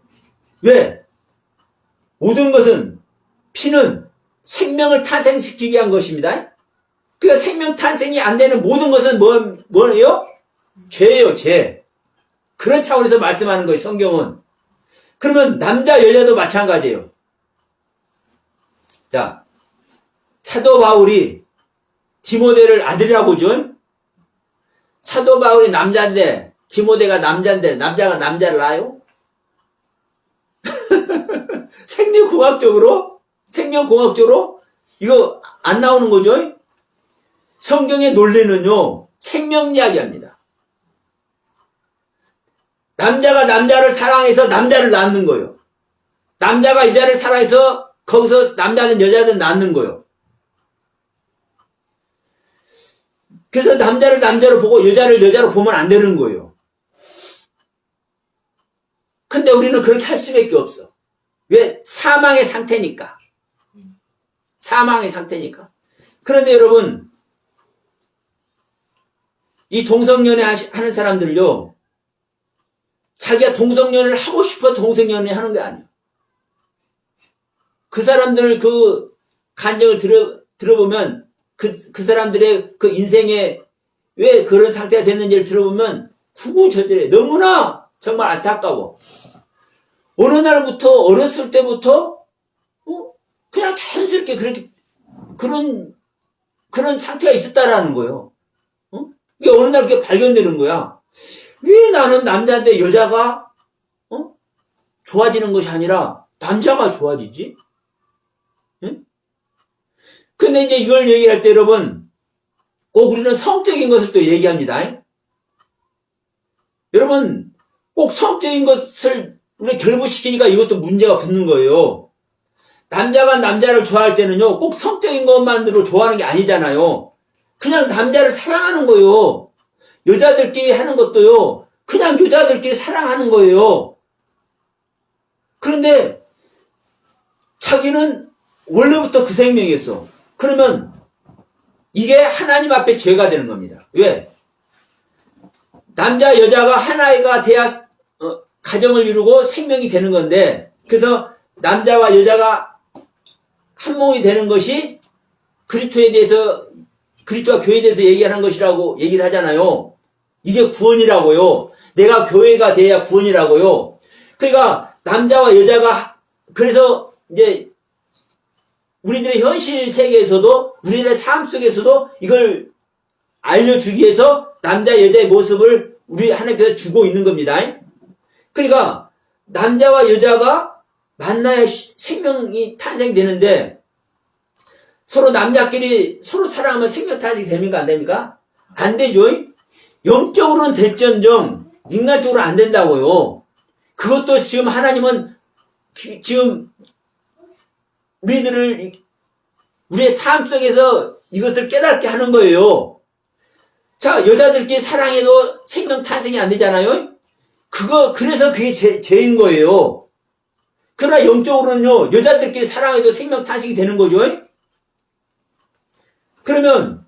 왜? 모든 것은 피는 생명을 탄생시키기 위한 것입니다. 그러니까 생명 탄생이 안 되는 모든 것은 뭐예요? 죄예요, 죄. 그런 차원에서 말씀하는 거예요, 성경은. 그러면 남자, 여자도 마찬가지예요. 자, 사도 바울이 디모데를 아들이라고 하죠. 사도 바울이 남자인데 디모데가 남자인데 남자가 남자를 낳아요? 생명공학적으로 이거 안 나오는 거죠. 성경의 논리는요, 생명 이야기합니다. 남자가 남자를 사랑해서 남자를 낳는 거예요. 남자가 여자를 사랑해서 거기서 남자는 여자를 낳는 거예요. 그래서 남자를 남자로 보고 여자를 여자로 보면 안 되는 거예요. 근데 우리는 그렇게 할 수밖에 없어. 왜? 사망의 상태니까. 사망의 상태니까. 그런데 여러분, 이 동성연애 하는 사람들요, 자기가 동성연애를 하고 싶어 동성연애 하는 게 아니에요. 그 사람들 그 간증을 들어보면 그 사람들의 그 인생에 왜 그런 상태가 됐는지를 들어보면 구구절절해. 너무나 정말 안타까워. 어느 날부터 어렸을 때부터 그냥 자연스럽게 그렇게 그런 상태가 있었다라는 거예요. 이게 어느 날 그렇게 발견되는 거야. 왜 나는 남자인데 여자가 좋아지는 것이 아니라 남자가 좋아지지? 응? 근데 이제 이걸 얘기할 때 여러분, 꼭 우리는 성적인 것을 또 얘기합니다. 여러분, 꼭 성적인 것을 우리 결부시키니까 이것도 문제가 붙는 거예요. 남자가 남자를 좋아할 때는요, 꼭 성적인 것만으로 좋아하는 게 아니잖아요. 그냥 남자를 사랑하는 거예요. 여자들끼리 하는 것도요, 그냥 여자들끼리 사랑하는 거예요. 그런데 자기는 원래부터 그 생명이었어. 그러면 이게 하나님 앞에 죄가 되는 겁니다. 왜? 남자 여자가 하나가 돼야 가정을 이루고 생명이 되는 건데, 그래서 남자와 여자가 한 몸이 되는 것이 그리스도와 교회에 대해서 얘기하는 것이라고 얘기를 하잖아요. 이게 구원이라고요. 내가 교회가 돼야 구원이라고요. 그러니까 남자와 여자가, 그래서 이제 우리들의 현실 세계에서도 우리들의 삶 속에서도 이걸 알려주기 위해서 남자 여자의 모습을 우리 하나님께서 주고 있는 겁니다. 그러니까 남자와 여자가 만나야 생명이 탄생되는데, 서로 남자끼리 서로 사랑하면 생명 탄생이 됩니까? 안 됩니까? 안 되죠. 영적으로는 될지언정 인간적으로 안 된다고요. 그것도 지금 하나님은 지금 우리의 삶 속에서 이것을 깨닫게 하는 거예요. 자, 여자들끼리 사랑해도 생명 탄생이 안 되잖아요. 그래서 그게 죄인 거예요. 그러나 영적으로는요, 여자들끼리 사랑해도 생명 탄생이 되는 거죠. 그러면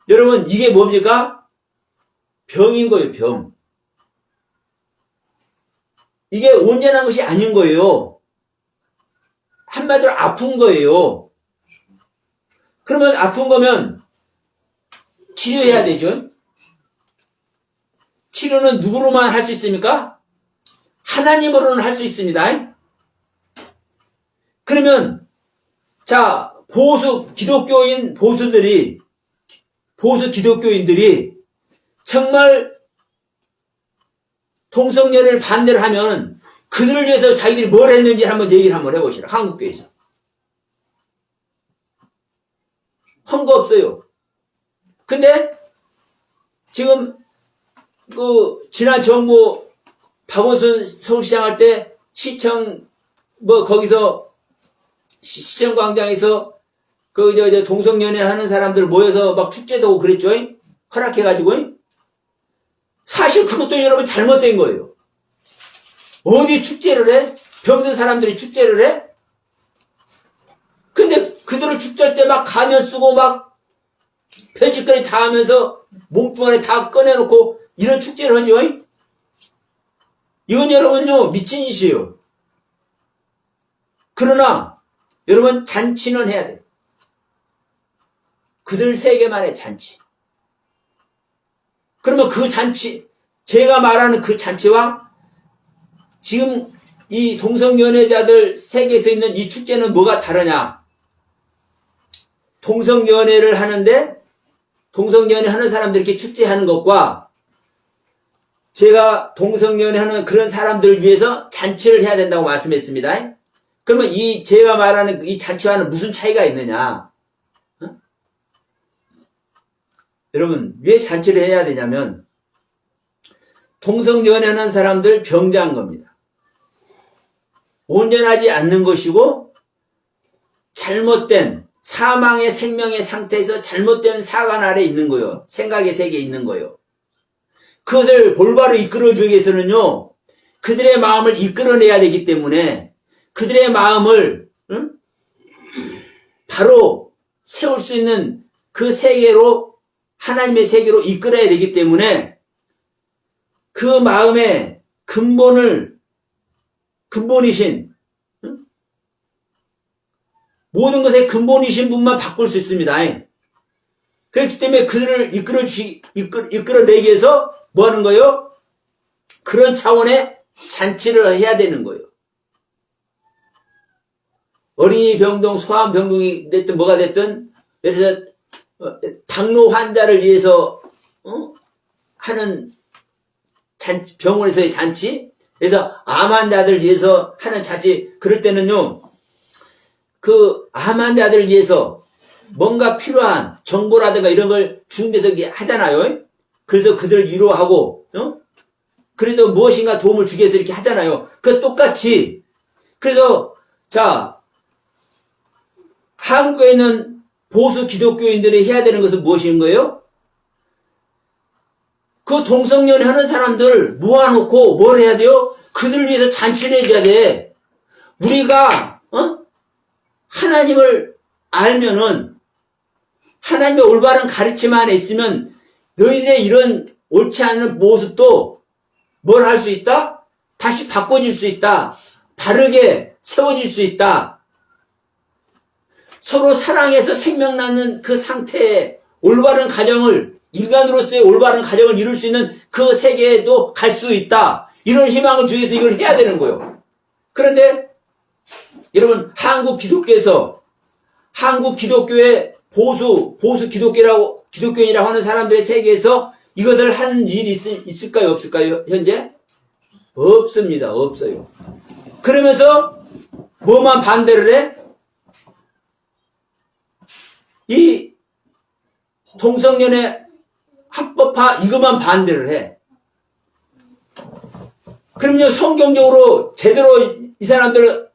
여러분, 이게 뭡니까? 병인 거예요, 병. 이게 온전한 것이 아닌 거예요. 한마디로 아픈 거예요. 그러면 아픈 거면 치료해야 되죠. 치료는 누구로만 할 수 있습니까? 하나님으로는 할 수 있습니다. 그러면 자, 보수 기독교인들이 정말 동성연애를 반대를 하면 그들을 위해서 자기들이 뭘 했는지 한번 얘기를 한번 해보시라. 한국교회에서. 한 거 없어요. 근데 지금 지난 정부 박원순 서울시장 할 때 시청 거기서 시청 광장에서 동성연애 하는 사람들 모여서 막 축제도 하고 그랬죠. 허락해가지고. 사실 그것도 여러분 잘못된 거예요. 어디 축제를 해? 병든 사람들이 축제를 해? 근데 그들은 축제할 때 막 가면 쓰고 막 별짓거리 다 하면서 몸뚱아리 다 꺼내놓고 이런 축제를 하죠. 이건 여러분요 미친 짓이에요. 그러나 여러분 잔치는 해야 돼요. 그들 세계만의 잔치. 그러면 그 잔치, 제가 말하는 그 잔치와 지금 이 동성연애자들 세계에서 있는 이 축제는 뭐가 다르냐? 동성연애를 하는데 동성연애 하는 사람들 이렇게 축제하는 것과 제가 동성연애 하는 그런 사람들을 위해서 잔치를 해야 된다고 말씀했습니다. 그러면 제가 말하는 이 잔치와는 무슨 차이가 있느냐? 여러분, 왜 잔치를 해야 되냐면, 동성연애하는 사람들 병자한 겁니다. 온전하지 않는 것이고, 잘못된, 사망의 생명의 상태에서 잘못된 사관 아래 있는 거요. 생각의 세계에 있는 거요. 그것을 올바로 이끌어주기 위해서는요, 그들의 마음을 이끌어내야 되기 때문에, 그들의 마음을, 바로 세울 수 있는 그 세계로 하나님의 세계로 이끌어야 되기 때문에 그 마음의 근본이신 모든 것의 근본이신 분만 바꿀 수 있습니다. 그렇기 때문에 그들을 이끌어내기 위해서 뭐 하는 거예요? 그런 차원의 잔치를 해야 되는 거예요. 어린이 병동, 소아암 병동이 됐든 뭐가 됐든 예를 들어서 당뇨 환자를 위해서 하는 잔치, 병원에서의 잔치, 그래서 암 환자들 위해서 하는 잔치, 그럴 때는요, 그 암 환자들 위해서 뭔가 필요한 정보라든가 이런 걸 준비해서 하잖아요. 그래서 그들을 위로하고, 그래도 무엇인가 도움을 주기 위해서 이렇게 하잖아요. 그 똑같이, 그래서, 자, 한국에 있는 보수 기독교인들이 해야 되는 것은 무엇인 거예요? 그 동성연애 하는 사람들 모아놓고 뭘 해야 돼요? 그들 위해서 잔치를 해줘야 돼. 우리가 하나님을 알면은 하나님의 올바른 가르침 안에 있으면 너희들의 이런 옳지 않은 모습도 뭘 할 수 있다? 다시 바꿔질 수 있다. 바르게 세워질 수 있다. 서로 사랑해서 생명 낳는 그 상태에 올바른 가정을, 인간으로서의 올바른 가정을 이룰 수 있는 그 세계에도 갈 수 있다. 이런 희망을 주기 위해서 이걸 해야 되는 거예요. 그런데 여러분, 한국 기독교의 보수 기독교인이라고 하는 사람들의 세계에서 이것을 하는 일이 있을까요? 없을까요? 현재? 없습니다. 없어요. 그러면서 뭐만 반대를 해? 이 동성연애 합법화 이것만 반대를 해. 그럼요, 성경적으로 제대로 이 사람들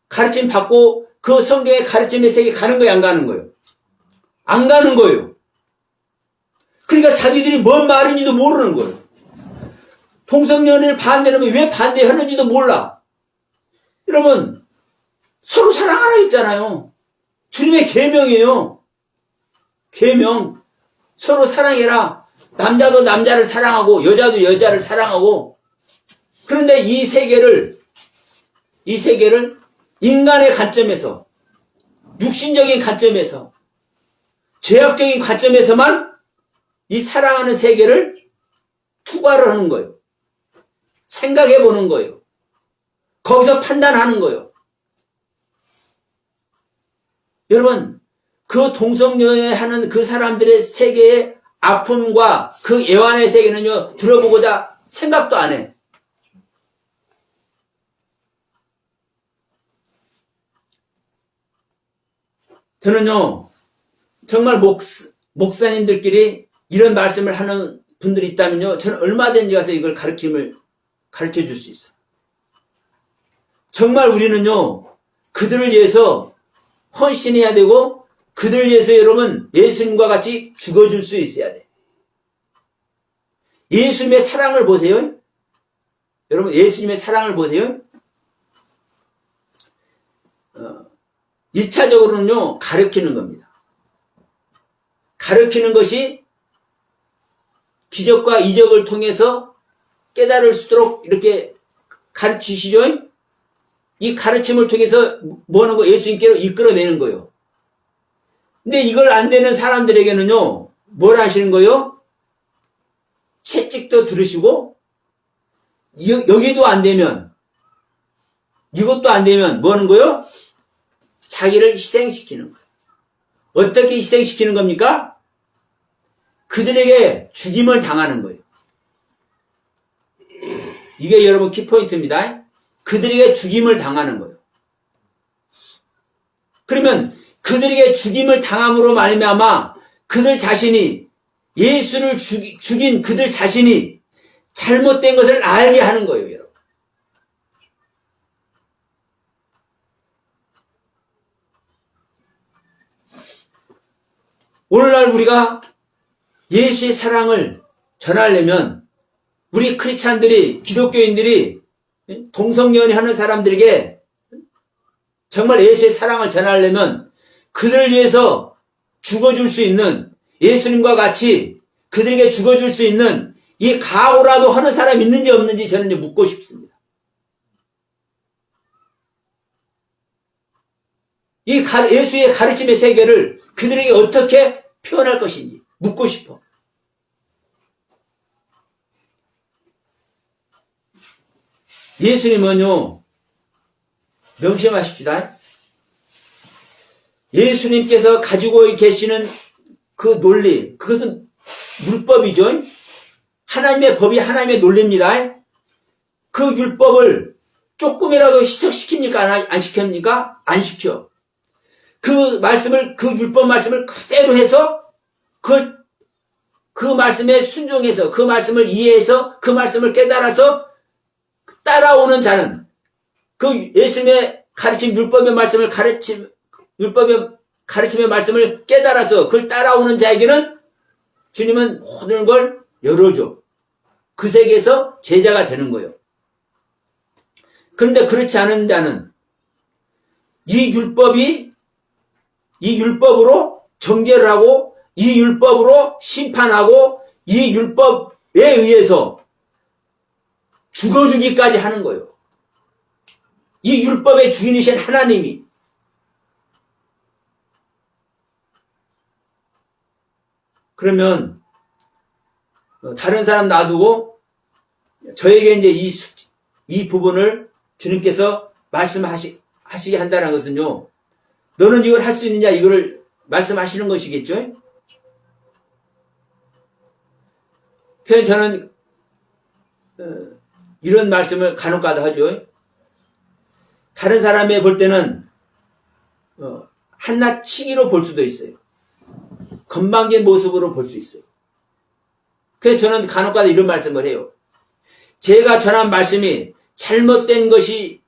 가르침 받고 그 성경의 가르침의 세계에 가는 거예요, 안 가는 거예요? 안 가는 거예요. 그러니까 자기들이 뭔 말인지도 모르는 거예요. 동성연애를 반대하면 왜 반대하는지도 몰라. 여러분, 서로 사랑하라 했잖아요. 주님의 계명이에요. 계명. 서로 사랑해라. 남자도 남자를 사랑하고 여자도 여자를 사랑하고. 그런데 이 세계를 인간의 관점에서, 육신적인 관점에서, 죄악적인 관점에서만 이 사랑하는 세계를 투과를 하는 거예요. 생각해 보는 거예요. 거기서 판단하는 거예요. 여러분, 그 동성연애하는 그 사람들의 세계의 아픔과 그 애환의 세계는요, 들어보고자 생각도 안 해. 저는요, 정말 목사님들끼리 이런 말씀을 하는 분들이 있다면요, 저는 얼마든지 가서 이걸 가르쳐 줄 수 있어. 정말 우리는요, 그들을 위해서 헌신해야 되고, 그들을 위해서 여러분, 예수님과 같이 죽어줄 수 있어야 돼. 예수님의 사랑을 보세요. 여러분, 예수님의 사랑을 보세요. 1차적으로는요, 가르치는 겁니다. 가르치는 것이 기적과 이적을 통해서 깨달을 수 있도록 이렇게 가르치시죠? 이 가르침을 통해서 뭐 하는 거? 예수님께로 이끌어내는 거예요. 근데 이걸 안 되는 사람들에게는요, 뭘 하시는 거예요? 채찍도 들으시고, 여기도 안 되면, 이것도 안 되면 뭐 하는 거예요? 자기를 희생시키는 거예요. 어떻게 희생시키는 겁니까? 그들에게 죽임을 당하는 거예요. 이게 여러분 키포인트입니다. 그들에게 죽임을 당하는 거예요. 그러면 그들에게 죽임을 당함으로 말미암아 그들 자신이 예수를 죽인 그들 자신이 잘못된 것을 알게 하는 거예요, 여러분. 오늘날 우리가 예수의 사랑을 전하려면 우리 크리스찬들이, 기독교인들이 동성연애 하는 사람들에게 정말 예수의 사랑을 전하려면 그들을 위해서 죽어줄 수 있는, 예수님과 같이 그들에게 죽어줄 수 있는 이 각오라도 하는 사람이 있는지 없는지 저는 묻고 싶습니다. 이 예수의 가르침의 세계를 그들에게 어떻게 표현할 것인지 묻고 싶어. 예수님은요, 명심하십시다. 예수님께서 가지고 계시는 그 논리, 그것은 율법이죠. 하나님의 법이 하나님의 논리입니다. 그 율법을 조금이라도 희석시킵니까? 안 시킵니까? 안 시켜. 그 말씀을, 그 율법 말씀을 그대로 해서 그 말씀에 순종해서, 그 말씀을 이해해서, 그 말씀을 깨달아서 따라오는 자는, 그 예수님의 가르침 율법의 말씀을 율법의 가르침의 말씀을 깨달아서 그걸 따라오는 자에게는 주님은 모든 걸 열어줘. 그 세계에서 제자가 되는 거예요. 그런데 그렇지 않은 자는 이 율법으로 정죄를 하고, 이 율법으로 심판하고, 이 율법에 의해서 죽어주기까지 하는 거예요. 이 율법의 주인이신 하나님이. 그러면 다른 사람 놔두고 저에게 이제 이 부분을 주님께서 말씀하시게 한다는 것은요, 너는 이걸 할 수 있느냐, 이거를 말씀하시는 것이겠죠? 그래서 저는 이런 말씀을 간혹가다 하죠. 다른 사람이 볼 때는 한낱치기로 볼 수도 있어요. 건방진 모습으로 볼 수 있어요. 그래서 저는 간혹가다 이런 말씀을 해요. 제가 전한 말씀이 잘못된 것이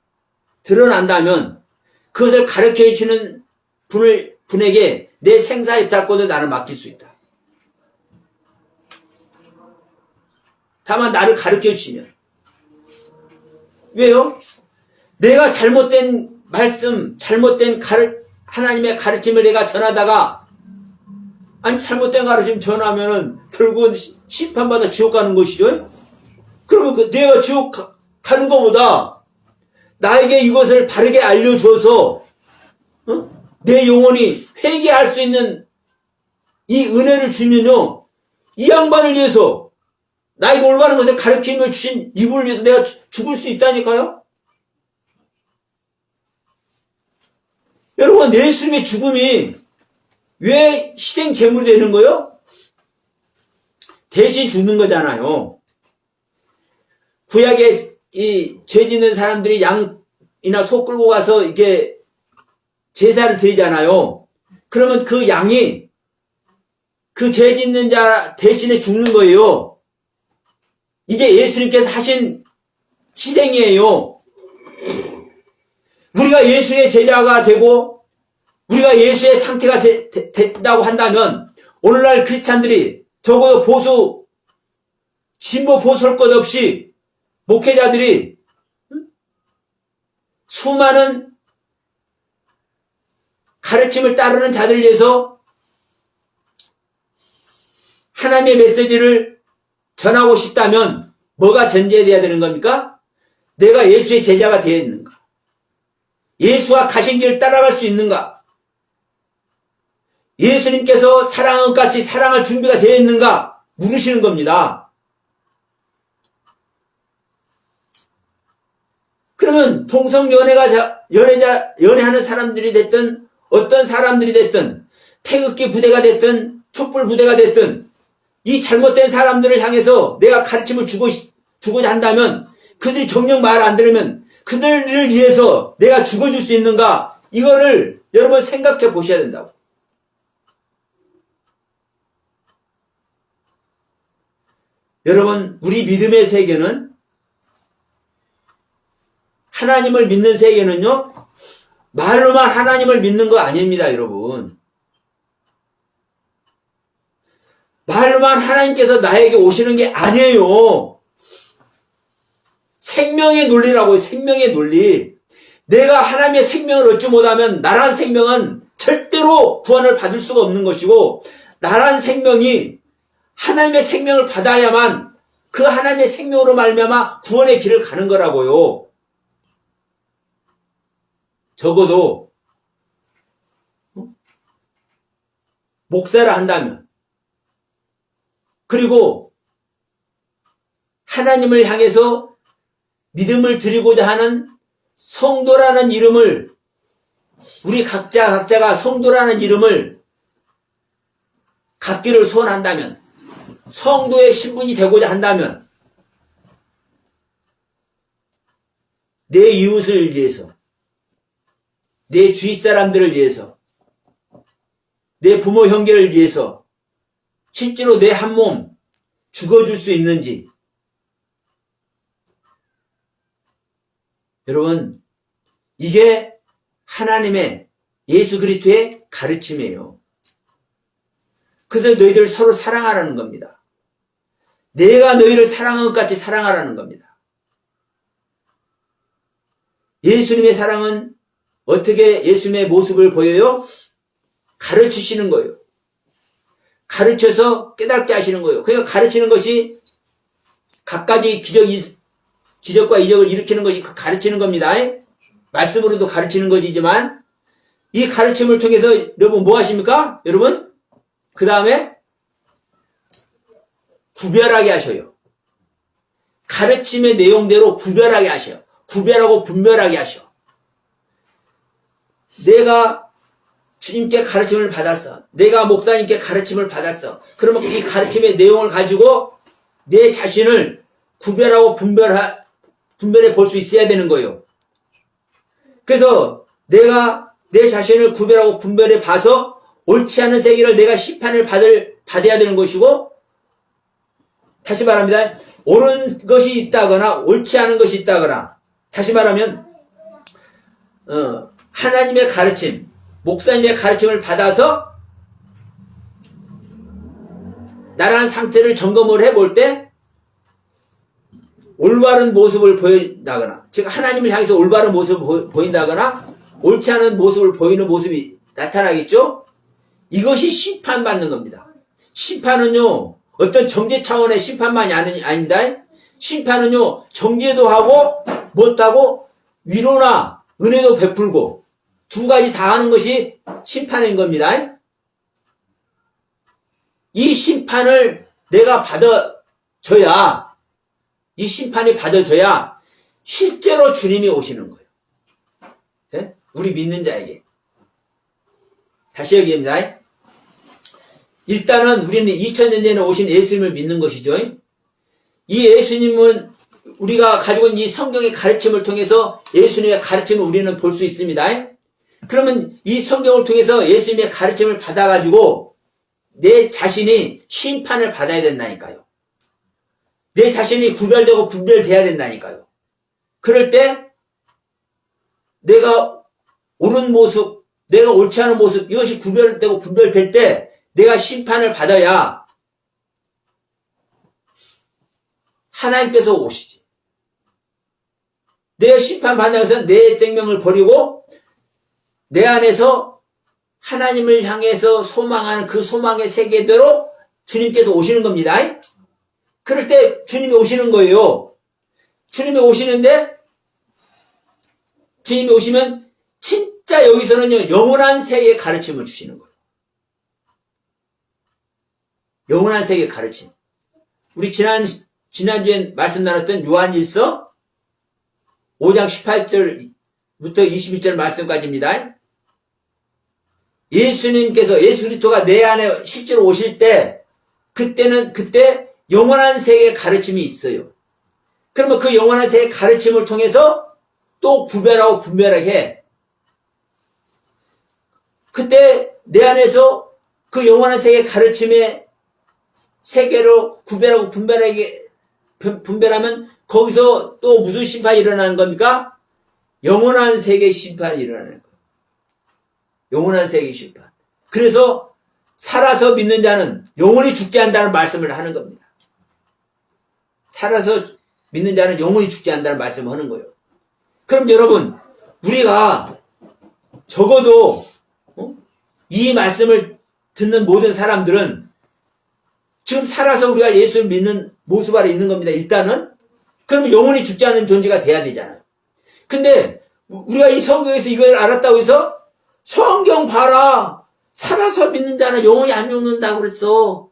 드러난다면 그것을 가르쳐 주시는 분에게 내 생사이탈권도 나를 맡길 수 있다. 다만 나를 가르쳐 주시면. 왜요? 내가 잘못된 말씀, 잘못된 하나님의 가르침을 내가 전하다가, 아니 잘못된 가르침 전하면은 결국은 심판받아 지옥 가는 것이죠. 그러면 내가 지옥 가는 것보다 나에게 이것을 바르게 알려줘서 내 영혼이 회개할 수 있는 이 은혜를 주면요, 이 양반을 위해서, 나에게 올바른 것을 가르침을 주신 이분을 위해서 내가 죽을 수 있다니까요. 여러분, 예수님의 죽음이 왜 희생 제물이 되는 거예요? 대신 죽는 거잖아요. 구약에 이 죄 짓는 사람들이 양이나 소 끌고 가서 이게 제사를 드리잖아요. 그러면 그 양이 그 죄 짓는 자 대신에 죽는 거예요. 이게 예수님께서 하신 희생이에요. 우리가 예수의 제자가 되고 우리가 예수의 상태가 된다고 한다면 오늘날 크리스찬들이 적어도 진보 보수할 것 없이 목회자들이 수많은 가르침을 따르는 자들을 위해서 하나님의 메시지를 전하고 싶다면 뭐가 전제되어야 되는 겁니까? 내가 예수의 제자가 되어 있는가? 예수와 가신 길을 따라갈 수 있는가? 예수님께서 사랑한 것 같이 사랑할 준비가 되어 있는가? 물으시는 겁니다. 그러면 연애하는 사람들이 됐든 어떤 사람들이 됐든 태극기 부대가 됐든 촛불 부대가 됐든 이 잘못된 사람들을 향해서 내가 가르침을 주고자 한다면 그들이 정녕 말 안 들으면 그들을 위해서 내가 죽어줄 수 있는가? 이거를 여러분 생각해 보셔야 된다고. 여러분, 우리 믿음의 세계는 하나님을 믿는 세계는요, 말로만 하나님을 믿는 거 아닙니다, 여러분. 말로만 하나님께서 나에게 오시는 게 아니에요. 생명의 논리라고요, 생명의 논리. 내가 하나님의 생명을 얻지 못하면 나란 생명은 절대로 구원을 받을 수가 없는 것이고, 나란 생명이 하나님의 생명을 받아야만 그 하나님의 생명으로 말미암아 구원의 길을 가는 거라고요. 적어도 목사를 한다면, 그리고 하나님을 향해서 믿음을 드리고자 하는 성도라는 이름을, 우리 각자가 성도라는 이름을 갖기를 소원한다면, 성도의 신분이 되고자 한다면, 내 이웃을 위해서, 내 주위 사람들을 위해서, 내 부모 형제를 위해서 실제로 내 한 몸 죽어줄 수 있는지. 여러분, 이게 하나님의 예수 그리스도의 가르침이에요. 그래서 너희들 서로 사랑하라는 겁니다. 내가 너희를 사랑한 것 같이 사랑하라는 겁니다. 예수님의 사랑은 어떻게 예수님의 모습을 보여요? 가르치시는 거예요. 가르쳐서 깨닫게 하시는 거예요. 그러니까 가르치는 것이 갖가지 기적과 이적을 일으키는 것이 가르치는 겁니다. 말씀으로도 가르치는 것이지만 이 가르침을 통해서 여러분 뭐 하십니까? 여러분 그 다음에 구별하게 하셔요. 가르침의 내용대로 구별하게 하셔요. 구별하고 분별하게 하셔. 내가 주님께 가르침을 받았어. 내가 목사님께 가르침을 받았어. 그러면 이 가르침의 내용을 가지고 내 자신을 구별하고 분별해 볼 수 있어야 되는 거예요. 그래서 내가 내 자신을 구별하고 분별해 봐서 옳지 않은 세계를 내가 심판을 받아야 되는 것이고, 다시 말합니다. 옳은 것이 있다거나 옳지 않은 것이 있다거나, 다시 말하면 하나님의 가르침, 목사님의 가르침을 받아서 나라는 상태를 점검을 해볼 때 올바른 모습을 보인다거나, 즉 하나님을 향해서 올바른 모습을 보인다거나 옳지 않은 모습을 보이는 모습이 나타나겠죠? 이것이 심판받는 겁니다. 심판은요, 어떤 정죄 차원의 심판만이 아닙니다. 심판은요, 정죄도 하고 못하고 위로나 은혜도 베풀고 두 가지 다 하는 것이 심판인 겁니다. 이 심판을 내가 받아줘야, 이 심판이 받아줘야 실제로 주님이 오시는 거예요. 예? 우리 믿는 자에게. 다시 얘기합니다. 일단은 우리는 2000년 전에 오신 예수님을 믿는 것이죠. 이 예수님은 우리가 가지고 있는 이 성경의 가르침을 통해서 예수님의 가르침을 우리는 볼 수 있습니다. 그러면 이 성경을 통해서 예수님의 가르침을 받아가지고 내 자신이 심판을 받아야 된다니까요. 내 자신이 구별되고 분별돼야 된다니까요. 그럴 때 내가 옳은 모습, 내가 옳지 않은 모습, 이것이 구별되고 분별될 때 내가 심판을 받아야 하나님께서 오시지. 내가 심판받는 것은 내 생명을 버리고 내 안에서 하나님을 향해서 소망하는 그 소망의 세계대로 주님께서 오시는 겁니다. 그럴 때 주님이 오시는 거예요. 주님이 오시는데, 주님이 오시면 진짜 여기서는요, 영원한 세계의 가르침을 주시는 거예요. 영원한 세계의 가르침. 우리 지난주에 말씀 나눴던 요한일서 5장 18절부터 21절 말씀까지입니다. 예수님께서, 예수 그리스도가 내 안에 실제로 오실 때, 그때 영원한 세계의 가르침이 있어요. 그러면 그 영원한 세계의 가르침을 통해서 또 구별하고 분별하게 해. 그때 내 안에서 그 영원한 세계의 가르침의 세계로 구별하고 분별하면 거기서 또 무슨 심판이 일어나는 겁니까? 영원한 세계의 심판이 일어나는 거예요. 영원한 세계의 심판. 그래서 살아서 믿는 자는 영원히 죽지 않는다는 말씀을 하는 겁니다. 살아서 믿는 자는 영원히 죽지 않는다는 말씀을 하는 거예요. 그럼 여러분, 우리가 적어도 이 말씀을 듣는 모든 사람들은 지금 살아서 우리가 예수를 믿는 모습 아래 있는 겁니다. 일단은. 그러면 영원히 죽지 않는 존재가 돼야 되잖아요. 근데 우리가 이 성경에서 이걸 알았다고 해서 성경 봐라. 살아서 믿는 자는 영원히 안 죽는다고 그랬어.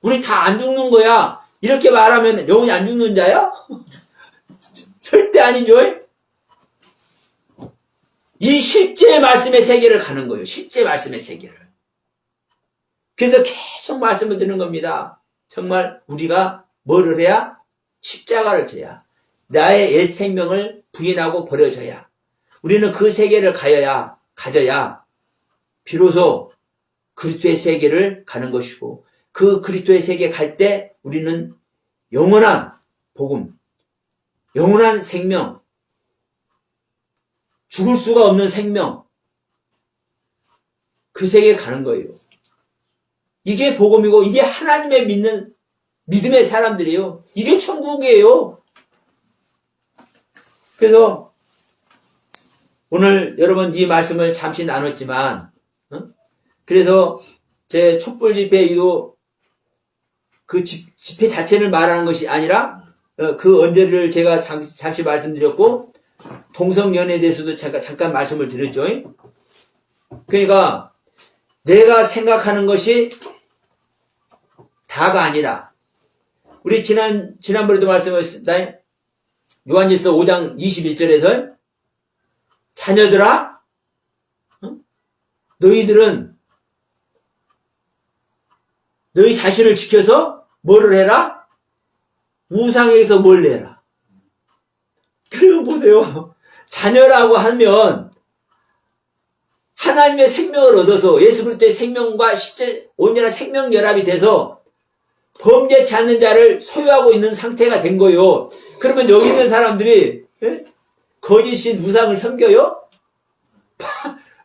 우리 다 안 죽는 거야. 이렇게 말하면 영원히 안 죽는 자야? 절대 아니죠. 이 실제 말씀의 세계를 가는 거예요. 실제 말씀의 세계를. 그래서 계속 말씀을 드리는 겁니다. 정말 우리가 뭐를 해야? 십자가를 져야. 나의 옛 생명을 부인하고 버려져야. 우리는 그 세계를 가져야 비로소 그리스도의 세계를 가는 것이고, 그 그리스도의 세계에 갈 때 우리는 영원한 복음, 영원한 생명, 죽을 수가 없는 생명, 그 세계에 가는 거예요. 이게 복음이고, 이게 하나님의 믿는 믿음의 사람들이에요. 이게 천국이에요. 그래서 오늘 여러분 이 말씀을 잠시 나눴지만, 그래서 제 촛불 집회도 그 집회 자체를 말하는 것이 아니라 그 언제를 제가 잠시 말씀드렸고, 동성연애에 대해서도 잠깐 말씀을 드렸죠. 그러니까 내가 생각하는 것이 다가 아니라, 우리 지난번에도 말씀하셨다. 요한일서 5장 21절에서 자녀들아, 너희들은 너희 자신을 지켜서 뭐를 해라? 우상에게서 멀리해라. 그러면 보세요. 자녀라고 하면 하나님의 생명을 얻어서 예수 그리스도의 생명과 실제 온전한 생명 결합이 돼서 범죄치 않는 자를 소유하고 있는 상태가 된 거예요. 그러면 여기 있는 사람들이 거짓인 우상을 섬겨요?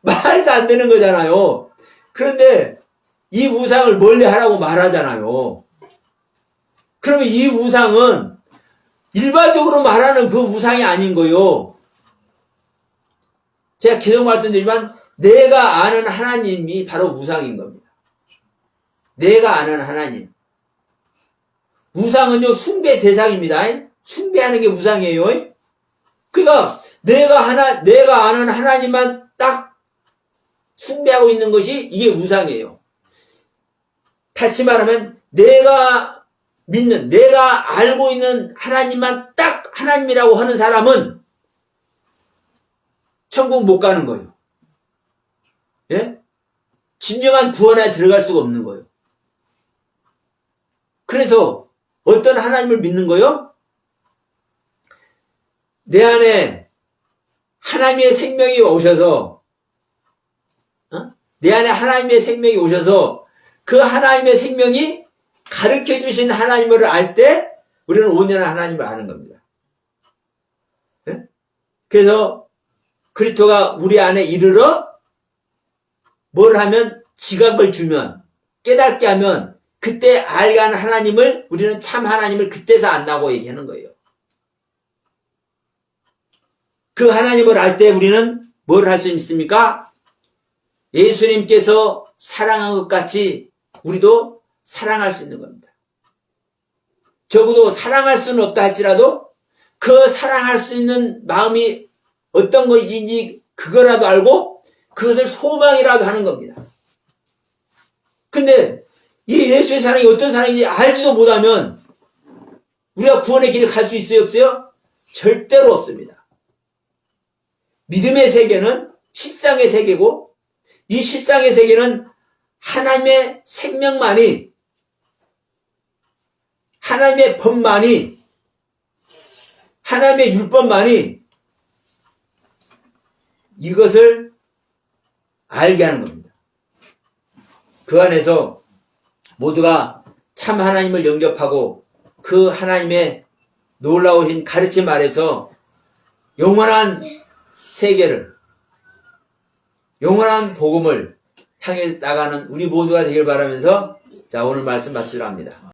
말도 안 되는 거잖아요. 그런데 이 우상을 멀리 하라고 말하잖아요. 그러면 이 우상은 일반적으로 말하는 그 우상이 아닌 거예요. 제가 계속 말씀드리지만 내가 아는 하나님이 바로 우상인 겁니다. 내가 아는 하나님. 우상은요, 숭배 대상입니다. 숭배하는 게 우상이에요. 그러니까 내가 아는 하나님만 딱 숭배하고 있는 것이 이게 우상이에요. 다시 말하면 내가 믿는, 내가 알고 있는 하나님만 딱 하나님이라고 하는 사람은 천국 못 가는 거예요. 예? 진정한 구원에 들어갈 수가 없는 거예요. 그래서 어떤 하나님을 믿는 거요? 내 안에 하나님의 생명이 오셔서, 내 안에 하나님의 생명이 오셔서 그 하나님의 생명이 가르쳐 주신 하나님을 알 때 우리는 온전한 하나님을 아는 겁니다. 예? 그래서 그리스도가 우리 안에 이르러 뭘 하면 지각을 주면 깨닫게 하면 그때 알게 하는 하나님을 우리는 참 하나님을 그때서 안다고 얘기하는 거예요. 그 하나님을 알 때 우리는 뭘 할 수 있습니까? 예수님께서 사랑한 것 같이 우리도 사랑할 수 있는 겁니다. 적어도 사랑할 수는 없다 할지라도 그 사랑할 수 있는 마음이 어떤 것인지 그거라도 알고 그것을 소망이라도 하는 겁니다. 근데 이 예수의 사랑이 어떤 사랑인지 알지도 못하면 우리가 구원의 길을 갈 수 있어요, 없어요? 절대로 없습니다. 믿음의 세계는 실상의 세계고 이 실상의 세계는 하나님의 생명만이, 하나님의 법만이, 하나님의 율법만이 이것을 알게 하는 겁니다. 그 안에서 모두가 참 하나님을 영접하고 그 하나님의 놀라우신 가르침 아래서 영원한 세계를, 영원한 복음을 향해 나가는 우리 모두가 되길 바라면서 자, 오늘 말씀 마치려 합니다.